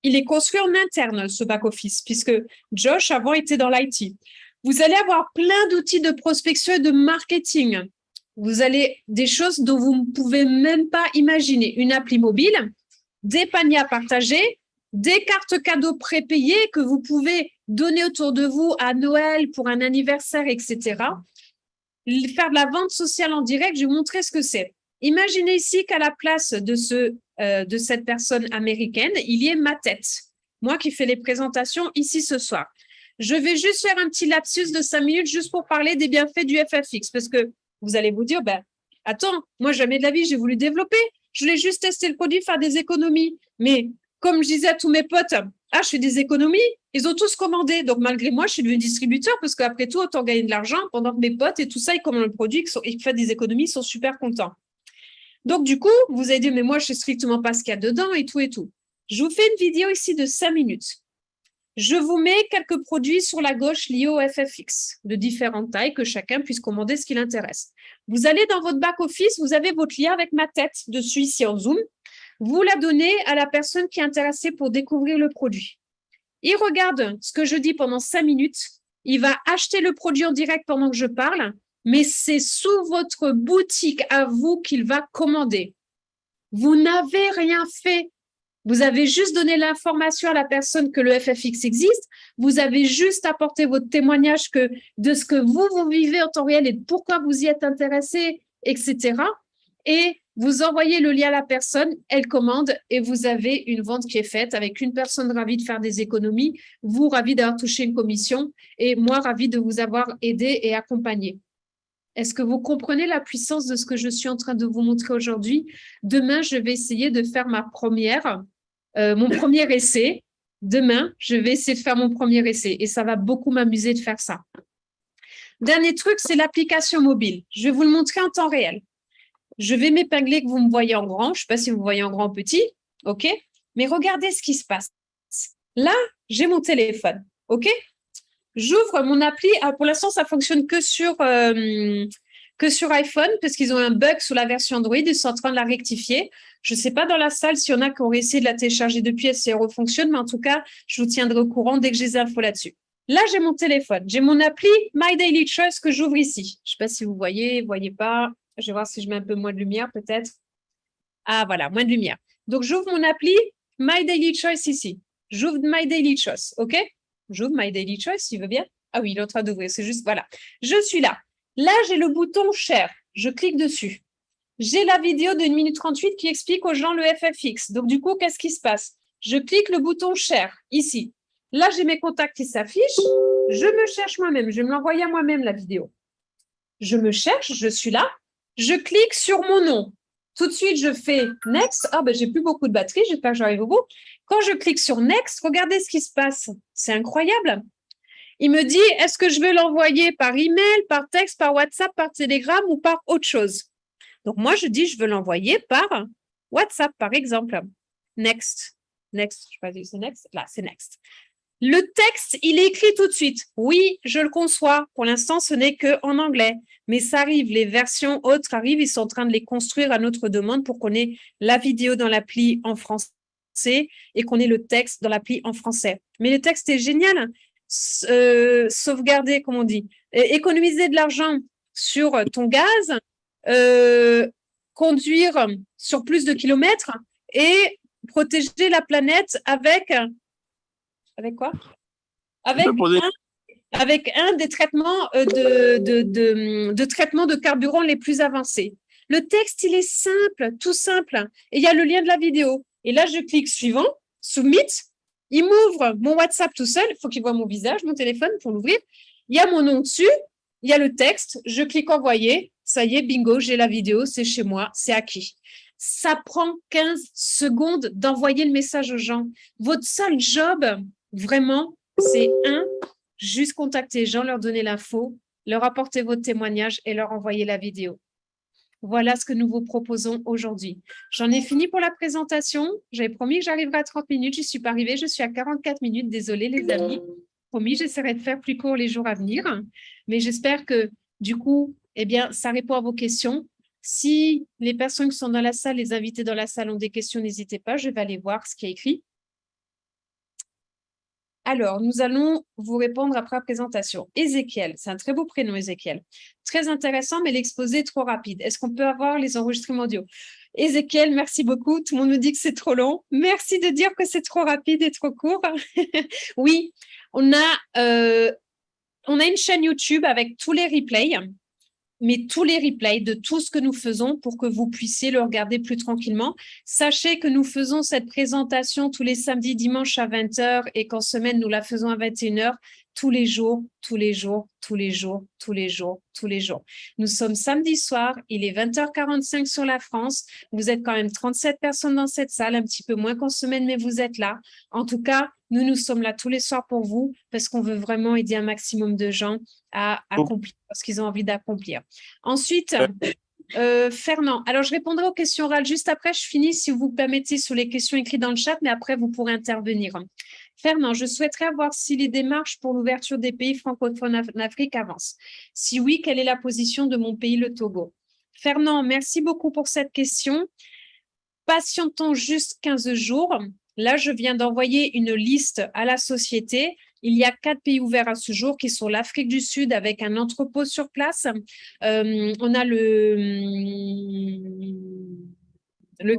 Il est construit en interne, ce back-office, puisque Josh, avant, était dans l'IT. Vous allez avoir plein d'outils de prospection et de marketing. Vous allez des choses dont vous ne pouvez même pas imaginer. Une appli mobile, des paniers à partager, des cartes cadeaux prépayées que vous pouvez donner autour de vous à Noël pour un anniversaire, etc. Faire de la vente sociale en direct, je vais vous montrer ce que c'est. Imaginez ici qu'à la place de cette personne américaine, il y ait ma tête. Moi qui fais les présentations ici ce soir. Je vais juste faire un petit lapsus de 5 minutes juste pour parler des bienfaits du FFX parce que vous allez vous dire, ben, attends, moi jamais de la vie, j'ai voulu développer. Je voulais juste tester le produit, faire des économies. Mais comme je disais à tous mes potes, ah, je fais des économies, ils ont tous commandé. Donc malgré moi, je suis devenue distributeur parce qu'après tout, autant gagner de l'argent pendant que mes potes et tout ça, ils commandent le produit, ils font des économies, ils sont super contents. Donc, du coup, vous allez dire, mais moi, je ne sais strictement pas ce qu'il y a dedans et tout et tout. Je vous fais une vidéo ici de 5 minutes. Je vous mets quelques produits sur la gauche liés au FFX, de différentes tailles, que chacun puisse commander ce qui l'intéresse. Vous allez dans votre back-office, vous avez votre lien avec ma tête dessus ici en Zoom. Vous la donnez à la personne qui est intéressée pour découvrir le produit. Il regarde ce que je dis pendant 5 minutes. Il va acheter le produit en direct pendant que je parle. Mais c'est sous votre boutique à vous qu'il va commander. Vous n'avez rien fait. Vous avez juste donné l'information à la personne que le FFX existe. Vous avez juste apporté votre témoignage de ce que vous vivez en temps réel et de pourquoi vous y êtes intéressé, etc. Et vous envoyez le lien à la personne, elle commande et vous avez une vente qui est faite avec une personne ravie de faire des économies, vous ravi d'avoir touché une commission et moi ravi de vous avoir aidé et accompagné. Est-ce que vous comprenez la puissance de ce que je suis en train de vous montrer aujourd'hui? Demain, je vais essayer de faire mon premier essai. Demain, je vais essayer de faire mon premier essai et ça va beaucoup m'amuser de faire ça. Dernier truc, c'est l'application mobile. Je vais vous le montrer en temps réel. Je vais m'épingler que vous me voyez en grand. Je ne sais pas si vous voyez en grand ou petit. OK? Mais regardez ce qui se passe. Là, j'ai mon téléphone. OK? J'ouvre mon appli. Ah, pour l'instant, ça fonctionne que sur iPhone parce qu'ils ont un bug sur la version Android. Ils sont en train de la rectifier. Je ne sais pas dans la salle s'il y en a qui ont essayé de la télécharger depuis et si elle refonctionne, mais en tout cas, je vous tiendrai au courant dès que j'ai des infos là-dessus. Là, j'ai mon téléphone. J'ai mon appli My Daily Choice que j'ouvre ici. Je ne sais pas si vous voyez, voyez pas. Je vais voir si je mets un peu moins de lumière peut-être. Ah, voilà, moins de lumière. Donc, j'ouvre mon appli My Daily Choice ici. J'ouvre My Daily Choice, OK? J'ouvre My Daily Choice, s'il veut bien. Ah oui, il est en train d'ouvrir, c'est juste, voilà. Je suis là. Là, j'ai le bouton Share. Je clique dessus. J'ai la vidéo de 1 minute 38 qui explique aux gens le FFX. Donc, du coup, qu'est-ce qui se passe? Je clique le bouton Share, ici. Là, j'ai mes contacts qui s'affichent. Je me cherche moi-même. Je vais me l'envoyer à moi-même, la vidéo. Je me cherche, je suis là. Je clique sur mon nom. Tout de suite, je fais Next. Ah, ben, j'ai plus beaucoup de batterie. J'espère que j'arrive au bout. Quand je clique sur Next, regardez ce qui se passe. C'est incroyable. Il me dit, est-ce que je veux l'envoyer par email, par texte, par WhatsApp, par Telegram ou par autre chose? Donc, moi, je dis, je veux l'envoyer par WhatsApp, par exemple. Next. Next. Je ne sais pas si c'est Next. Là, c'est Next. Le texte, il est écrit tout de suite. Oui, je le conçois. Pour l'instant, ce n'est qu'en anglais. Mais ça arrive, les versions autres arrivent. Ils sont en train de les construire à notre demande pour qu'on ait la vidéo dans l'appli en français et qu'on ait le texte dans l'appli en français. Mais le texte est génial. Sauvegarder, comme on dit. Économiser de l'argent sur ton gaz, conduire sur plus de kilomètres et protéger la planète avec quoi? Avec un des traitements de traitement de carburant les plus avancés. Le texte, il est simple, tout simple. Et il y a le lien de la vidéo. Et là, je clique suivant, Submit. Il m'ouvre mon WhatsApp tout seul. Il faut qu'il voit mon visage, mon téléphone pour l'ouvrir. Il y a mon nom dessus. il y a le texte, je clique envoyer, ça y est, bingo, j'ai la vidéo, c'est chez moi, c'est acquis. Ça prend 15 secondes d'envoyer le message aux gens. Votre seul job, vraiment, c'est juste contacter les gens, leur donner l'info, leur apporter votre témoignage et leur envoyer la vidéo. Voilà ce que nous vous proposons aujourd'hui. J'en ai fini pour la présentation. J'avais promis que j'arriverais à 30 minutes. Je ne suis pas arrivée. Je suis à 44 minutes. Désolée, les amis. Promis, j'essaierai de faire plus court les jours à venir. Mais j'espère que, du coup, eh bien, ça répond à vos questions. Si les personnes qui sont dans la salle, les invités dans la salle ont des questions, n'hésitez pas. Je vais aller voir ce qui est écrit. Alors, nous allons vous répondre après la présentation. Ézéchiel, c'est un très beau prénom, Ézéchiel. Très intéressant, mais l'exposé est trop rapide. Est-ce qu'on peut avoir les enregistrements audio? Ézéchiel, merci beaucoup. Tout le monde nous dit que c'est trop long. Merci de dire que c'est trop rapide et trop court. Oui, on a une chaîne YouTube avec tous les replays, mais tous les replays de tout ce que nous faisons pour que vous puissiez le regarder plus tranquillement. Sachez que nous faisons cette présentation tous les samedis, dimanches à 20h et qu'en semaine, nous la faisons à 21h tous les jours, tous les jours, tous les jours, tous les jours, tous les jours. Nous sommes samedi soir, il est 20h45 sur la France. Vous êtes quand même 37 personnes dans cette salle, un petit peu moins qu'en semaine, mais vous êtes là. En tout cas, nous sommes là tous les soirs pour vous parce qu'on veut vraiment aider un maximum de gens à accomplir ce qu'ils ont envie d'accomplir. Ensuite, Fernand, alors je répondrai aux questions orales juste après, je finis si vous permettez sur les questions écrites dans le chat, mais après vous pourrez intervenir. Fernand, je souhaiterais voir si les démarches pour l'ouverture des pays francophones en Afrique avancent. Si oui, quelle est la position de mon pays, le Togo? Fernand, merci beaucoup pour cette question. Patientons juste 15 jours. Là, je viens d'envoyer une liste à la société. Il y a 4 pays ouverts à ce jour qui sont l'Afrique du Sud avec un entrepôt sur place. On a le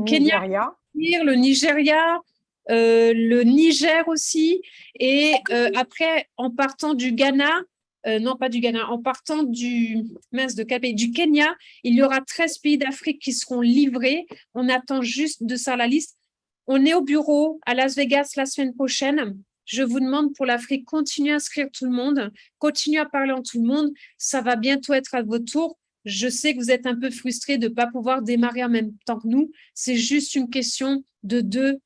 Kenya, le Nigeria, le Niger aussi. Et après, en partant du Ghana, non pas du Ghana, en partant du Kenya, il y aura 13 pays d'Afrique qui seront livrés. On attend juste de ça la liste. On est au bureau à Las Vegas la semaine prochaine. Je vous demande pour l'Afrique, continuez à inscrire tout le monde, continuez à parler en tout le monde. Ça va bientôt être à votre tour. Je sais que vous êtes un peu frustrés de ne pas pouvoir démarrer en même temps que nous. C'est juste une question de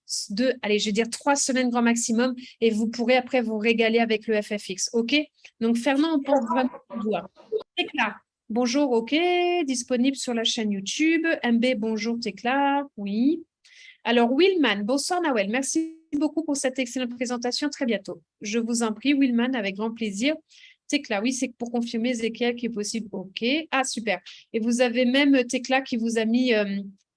allez, je vais dire 3 semaines grand maximum et vous pourrez après vous régaler avec le FFX. OK? Donc, Fernand, on pense vraiment au doigt. Tecla, bonjour, OK. Disponible sur la chaîne YouTube. MB, bonjour, Tecla. Oui. Alors, Willman, bonsoir Nawel, merci beaucoup pour cette excellente présentation. Très bientôt. Je vous en prie, Willman, avec grand plaisir. Tecla, oui, c'est pour confirmer Ezekiel qui est possible. OK. Ah, super. Et vous avez même Tecla qui vous a mis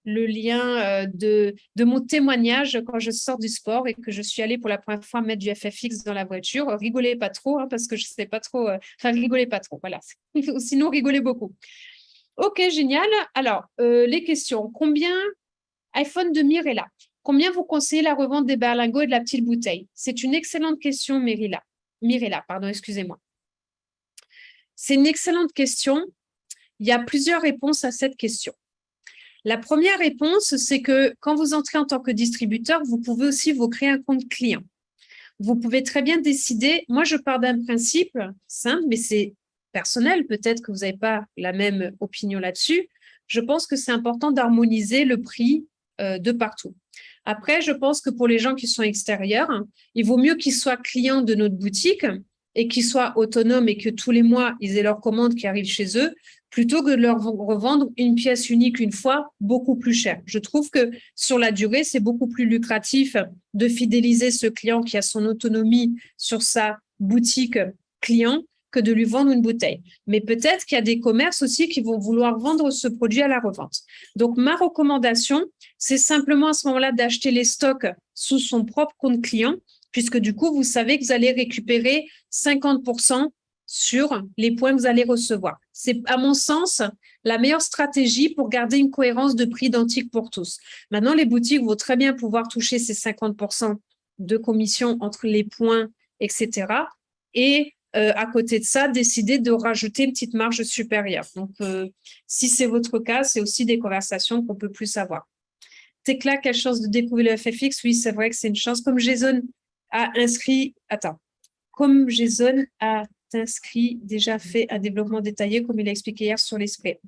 le lien de mon témoignage quand je sors du sport et que je suis allée pour la première fois mettre du FFX dans la voiture. Rigolez pas trop, hein, parce que je ne sais pas trop. Enfin, rigolez pas trop, voilà. Sinon, rigolez beaucoup. OK, génial. Alors, les questions. Combien iPhone de Mirella. Combien vous conseillez la revente des berlingots et de la petite bouteille? C'est une excellente question, Mirella, pardon, excusez-moi. C'est une excellente question. Il y a plusieurs réponses à cette question. La première réponse, c'est que quand vous entrez en tant que distributeur, vous pouvez aussi vous créer un compte client. Vous pouvez très bien décider, moi je pars d'un principe simple, mais c'est personnel, peut-être que vous n'avez pas la même opinion là-dessus. Je pense que c'est important d'harmoniser le prix de partout. Après, je pense que pour les gens qui sont extérieurs, il vaut mieux qu'ils soient clients de notre boutique et qu'ils soient autonomes et que tous les mois, ils aient leur commande qui arrive chez eux, plutôt que de leur revendre une pièce unique une fois beaucoup plus cher. Je trouve que sur la durée, c'est beaucoup plus lucratif de fidéliser ce client qui a son autonomie sur sa boutique client que de lui vendre une bouteille. Mais peut-être qu'il y a des commerces aussi qui vont vouloir vendre ce produit à la revente. Donc, ma recommandation, c'est simplement à ce moment-là d'acheter les stocks sous son propre compte client, puisque du coup, vous savez que vous allez récupérer 50% sur les points que vous allez recevoir. C'est, à mon sens, la meilleure stratégie pour garder une cohérence de prix identique pour tous. Maintenant, les boutiques vont très bien pouvoir toucher ces 50% de commission entre les points, etc. Et à côté de ça, décider de rajouter une petite marge supérieure. Donc, si c'est votre cas, c'est aussi des conversations qu'on peut plus avoir. Tecla, quelle chance de découvrir le FFX? Oui, c'est vrai que c'est une chance. Comme Jason a inscrit… Attends. Comme Jason a inscrit déjà fait un développement détaillé, comme il a expliqué hier sur les sprays.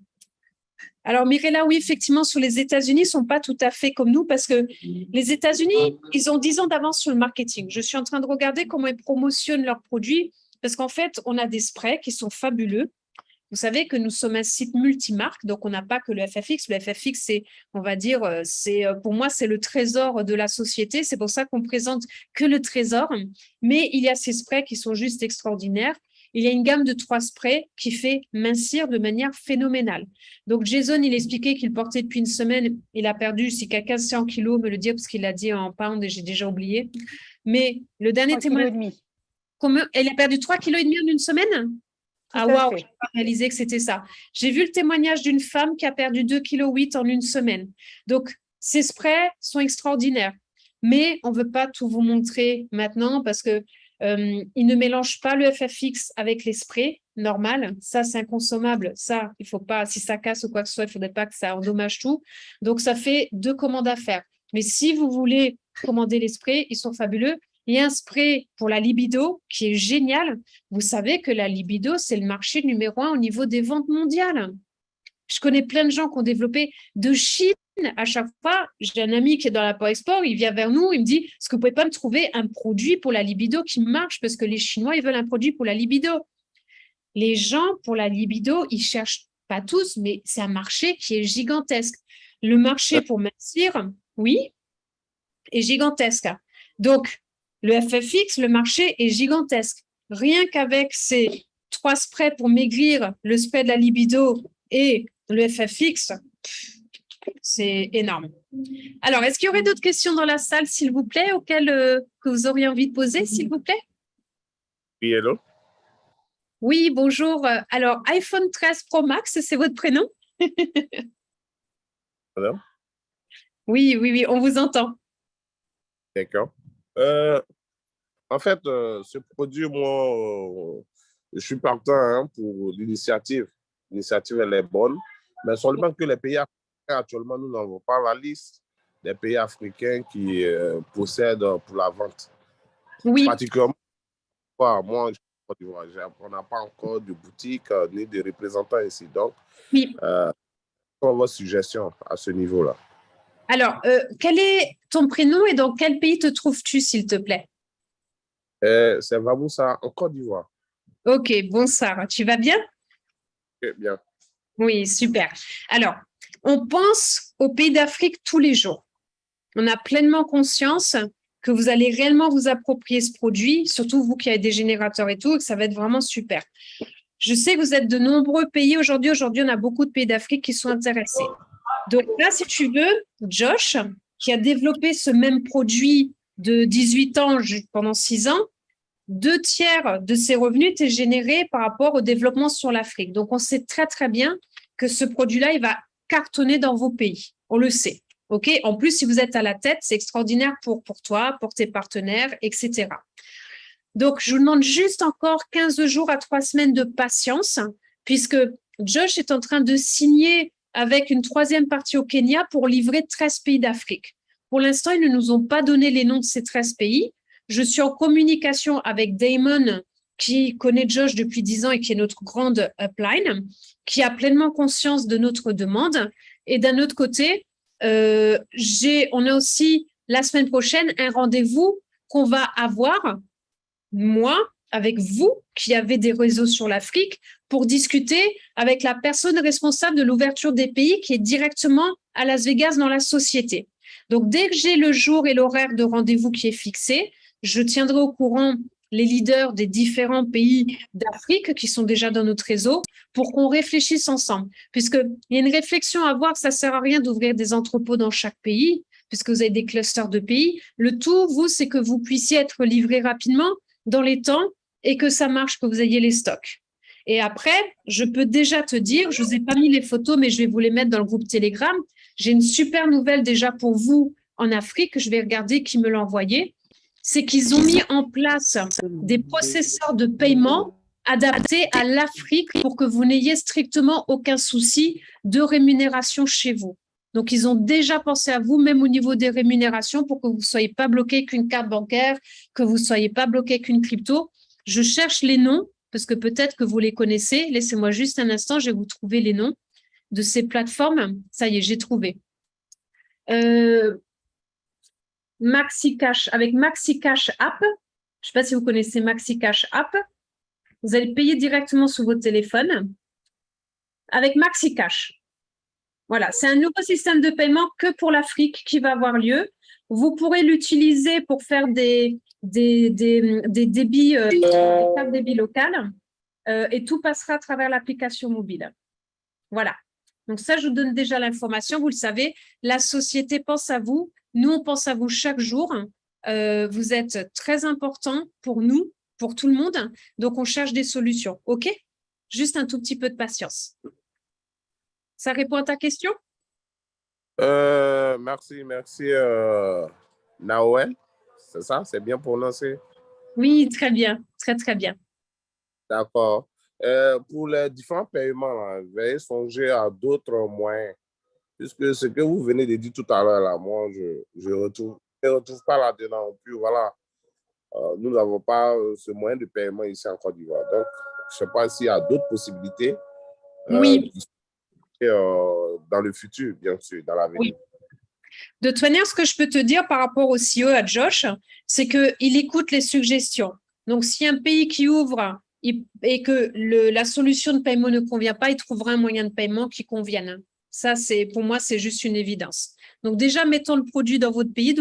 Alors, Mirella, oui, effectivement, sur les États-Unis, ils ne sont pas tout à fait comme nous parce que les États-Unis, ils ont 10 ans d'avance sur le marketing. Je suis en train de regarder comment ils promotionnent leurs produits parce qu'en fait, on a des sprays qui sont fabuleux. Vous savez que nous sommes un site multimarque, donc on n'a pas que le FFX. Le FFX, c'est, on va dire, pour moi, c'est le trésor de la société. C'est pour ça qu'on présente que le trésor. Mais il y a ces sprays qui sont juste extraordinaires. Il y a une gamme de 3 sprays qui fait mincir de manière phénoménale. Donc, Jason, il expliquait qu'il portait depuis une semaine. Il a perdu, si quelqu'un sait en kilos, me le dire, parce qu'il l'a dit en pounds et j'ai déjà oublié. Mais le dernier témoignage. Elle a perdu 3,5 kg en une semaine? Ah, waouh, je n'ai pas réalisé que c'était ça. J'ai vu le témoignage d'une femme qui a perdu 2,8 kg en une semaine. Donc, ces sprays sont extraordinaires. Mais on ne veut pas tout vous montrer maintenant parce que ils ne mélangent pas le FFX avec les sprays normal. Ça, c'est inconsommable. Ça, il ne faut pas, si ça casse ou quoi que ce soit, il ne faudrait pas que ça endommage tout. Donc, ça fait 2 commandes à faire. Mais si vous voulez commander les sprays, ils sont fabuleux. Il y a un spray pour la libido qui est génial. Vous savez que la libido, c'est le marché numéro 1 au niveau des ventes mondiales. Je connais plein de gens qui ont développé de Chine. À chaque fois, j'ai un ami qui est dans la Export, il vient vers nous, il me dit, est-ce que vous ne pouvez pas me trouver un produit pour la libido qui marche? Parce que les Chinois, ils veulent un produit pour la libido. Les gens, pour la libido, ils cherchent pas tous, mais c'est un marché qui est gigantesque. Le marché pour mincir, oui, est gigantesque. Donc, le FFX, le marché est gigantesque. Rien qu'avec ces 3 sprays pour maigrir, le spray de la libido et le FFX, c'est énorme. Alors, est-ce qu'il y aurait d'autres questions dans la salle, s'il vous plaît, auxquelles que vous auriez envie de poser, s'il vous plaît? Oui, hello. Oui, bonjour. Alors, iPhone 13 Pro Max, c'est votre prénom? Hello. Oui, on vous entend. D'accord. En fait, ce produit, moi, je suis partant pour l'initiative. L'initiative, elle est bonne, mais seulement que les pays africains, actuellement, nous n'avons pas la liste des pays africains qui possèdent pour la vente. Oui. Particulièrement, moi, on n'a pas encore de boutique ni de représentants ici. Donc, oui. quelle est votre suggestion à ce niveau-là? Alors, quel est ton prénom et dans quel pays te trouves-tu, s'il te plaît? C'est Vaboussa, en Côte d'Ivoire. Ok, bon Sarah, tu vas bien? Okay, bien. Oui, super. Alors, on pense aux pays d'Afrique tous les jours. On a pleinement conscience que vous allez réellement vous approprier ce produit, surtout vous qui avez des générateurs et tout, et que ça va être vraiment super. Je sais que vous êtes de nombreux pays aujourd'hui. Aujourd'hui, on a beaucoup de pays d'Afrique qui sont intéressés. Donc là, si tu veux, Josh, qui a développé ce même produit de 18 ans pendant 6 ans, 2/3 de ses revenus étaient générés par rapport au développement sur l'Afrique. Donc, on sait très, très bien que ce produit-là, il va cartonner dans vos pays. On le sait. OK? En plus, si vous êtes à la tête, c'est extraordinaire pour toi, pour tes partenaires, etc. Donc, je vous demande juste encore 15 jours à 3 semaines de patience, puisque Josh est en train de signer avec une 3e partie au Kenya pour livrer 13 pays d'Afrique. Pour l'instant, ils ne nous ont pas donné les noms de ces 13 pays. Je suis en communication avec Damon, qui connaît Josh depuis 10 ans et qui est notre grande upline, qui a pleinement conscience de notre demande. Et d'un autre côté, on a aussi la semaine prochaine un rendez-vous qu'on va avoir, moi, avec vous, qui avez des réseaux sur l'Afrique, pour discuter avec la personne responsable de l'ouverture des pays qui est directement à Las Vegas dans la société. Donc, dès que j'ai le jour et l'horaire de rendez-vous qui est fixé, je tiendrai au courant les leaders des différents pays d'Afrique qui sont déjà dans notre réseau pour qu'on réfléchisse ensemble. Puisqu'il y a une réflexion à avoir, ça ne sert à rien d'ouvrir des entrepôts dans chaque pays, puisque vous avez des clusters de pays. Le tout, vous, c'est que vous puissiez être livré rapidement dans les temps et que ça marche, que vous ayez les stocks. Et après, je peux déjà te dire, je ne vous ai pas mis les photos, mais je vais vous les mettre dans le groupe Telegram. J'ai une super nouvelle déjà pour vous en Afrique. Je vais regarder qui me l'a envoyé. C'est qu'ils ont mis en place des processeurs de paiement adaptés à l'Afrique pour que vous n'ayez strictement aucun souci de rémunération chez vous. Donc, ils ont déjà pensé à vous, même au niveau des rémunérations, pour que vous ne soyez pas bloqué qu'une carte bancaire, que vous ne soyez pas bloqué qu'une crypto. Je cherche les noms parce que peut-être que vous les connaissez. Laissez-moi juste un instant, je vais vous trouver les noms de ces plateformes. Ça y est, j'ai trouvé. MaxiCash, avec MaxiCash App. Je ne sais pas si vous connaissez MaxiCash App. Vous allez payer directement sur votre téléphone avec MaxiCash. Voilà, c'est un nouveau système de paiement que pour l'Afrique qui va avoir lieu. Vous pourrez l'utiliser pour faire des débits, des cartes débit locales et tout passera à travers l'application mobile. Voilà. Donc ça, je vous donne déjà l'information. Vous le savez, la société pense à vous. Nous, on pense à vous chaque jour. Vous êtes très important pour nous, pour tout le monde. Donc, on cherche des solutions. OK? Juste un tout petit peu de patience. Ça répond à ta question? Merci, Naoel. C'est ça? C'est bien prononcé? Oui, très bien. Très, très bien. D'accord. Pour les différents paiements, là, veuillez songer à d'autres moyens. Puisque ce que vous venez de dire tout à l'heure, là, moi, je retrouve pas là-dedans. Puis voilà, nous n'avons pas ce moyen de paiement ici en Côte d'Ivoire. Donc, je ne sais pas s'il y a d'autres possibilités Oui. dans le futur, bien sûr, dans l'avenir. Oui. De toute manière, ce que je peux te dire par rapport au CEO, à Josh, c'est qu'il écoute les suggestions. Donc, si un pays qui ouvre et que la solution de paiement ne convient pas, il trouvera un moyen de paiement qui convienne. Ça, pour moi, c'est juste une évidence. Donc, déjà, mettons le produit dans votre pays,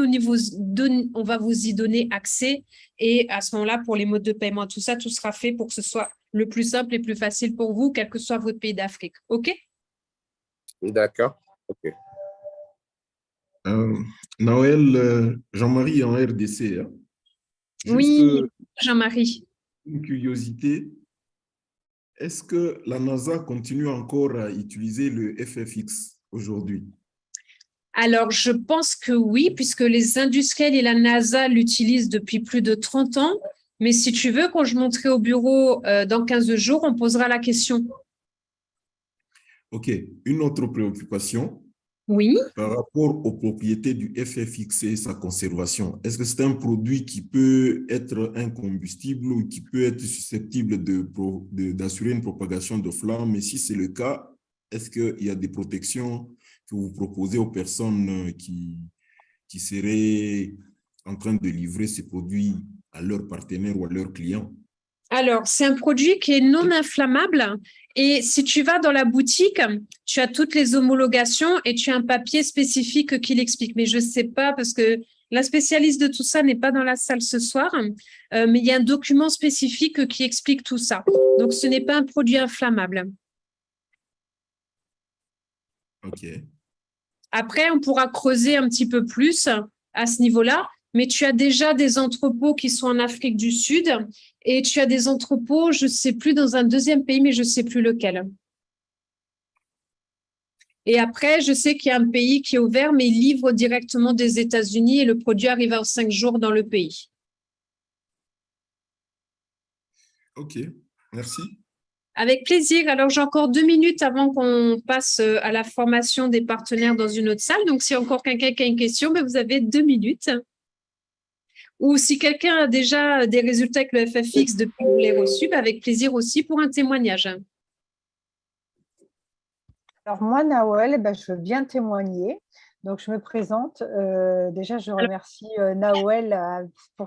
on va vous y donner accès. Et à ce moment-là, pour les modes de paiement, tout ça, tout sera fait pour que ce soit le plus simple et plus facile pour vous, quel que soit votre pays d'Afrique. OK? D'accord. OK. Noël, Jean-Marie en RDC. Hein. Oui, Jean-Marie. Une curiosité. Est-ce que la NASA continue encore à utiliser le FFX aujourd'hui? Alors, je pense que oui, puisque les industriels et la NASA l'utilisent depuis plus de 30 ans. Mais si tu veux, quand je monterai au bureau dans 15 jours, on posera la question. OK. Une autre préoccupation. Oui. Par rapport aux propriétés du FFX et sa conservation, est-ce que c'est un produit qui peut être un combustible ou qui peut être susceptible d'assurer une propagation de flammes? Et si c'est le cas, est-ce qu'il y a des protections que vous proposez aux personnes qui seraient en train de livrer ces produits à leurs partenaires ou à leurs clients? Alors, c'est un produit qui est non inflammable et si tu vas dans la boutique, tu as toutes les homologations et tu as un papier spécifique qui l'explique. Mais je ne sais pas parce que la spécialiste de tout ça n'est pas dans la salle ce soir, mais il y a un document spécifique qui explique tout ça. Donc, ce n'est pas un produit inflammable. OK. Après, on pourra creuser un petit peu plus à ce niveau-là. Mais tu as déjà des entrepôts qui sont en Afrique du Sud et tu as des entrepôts, je ne sais plus, dans un deuxième pays, mais je ne sais plus lequel. Et après, je sais qu'il y a un pays qui est ouvert, mais il livre directement des États-Unis et le produit arrive en 5 jours dans le pays. OK, merci. Avec plaisir. Alors, j'ai encore 2 minutes avant qu'on passe à la formation des partenaires dans une autre salle. Donc, si encore quelqu'un qui a une question, ben, vous avez 2 minutes. Ou si quelqu'un a déjà des résultats avec le FFX depuis que vous l'avez reçu, avec plaisir aussi pour un témoignage. Alors moi, Naoel, je veux bien témoigner. Donc, je me présente. Déjà, je remercie Naoel pour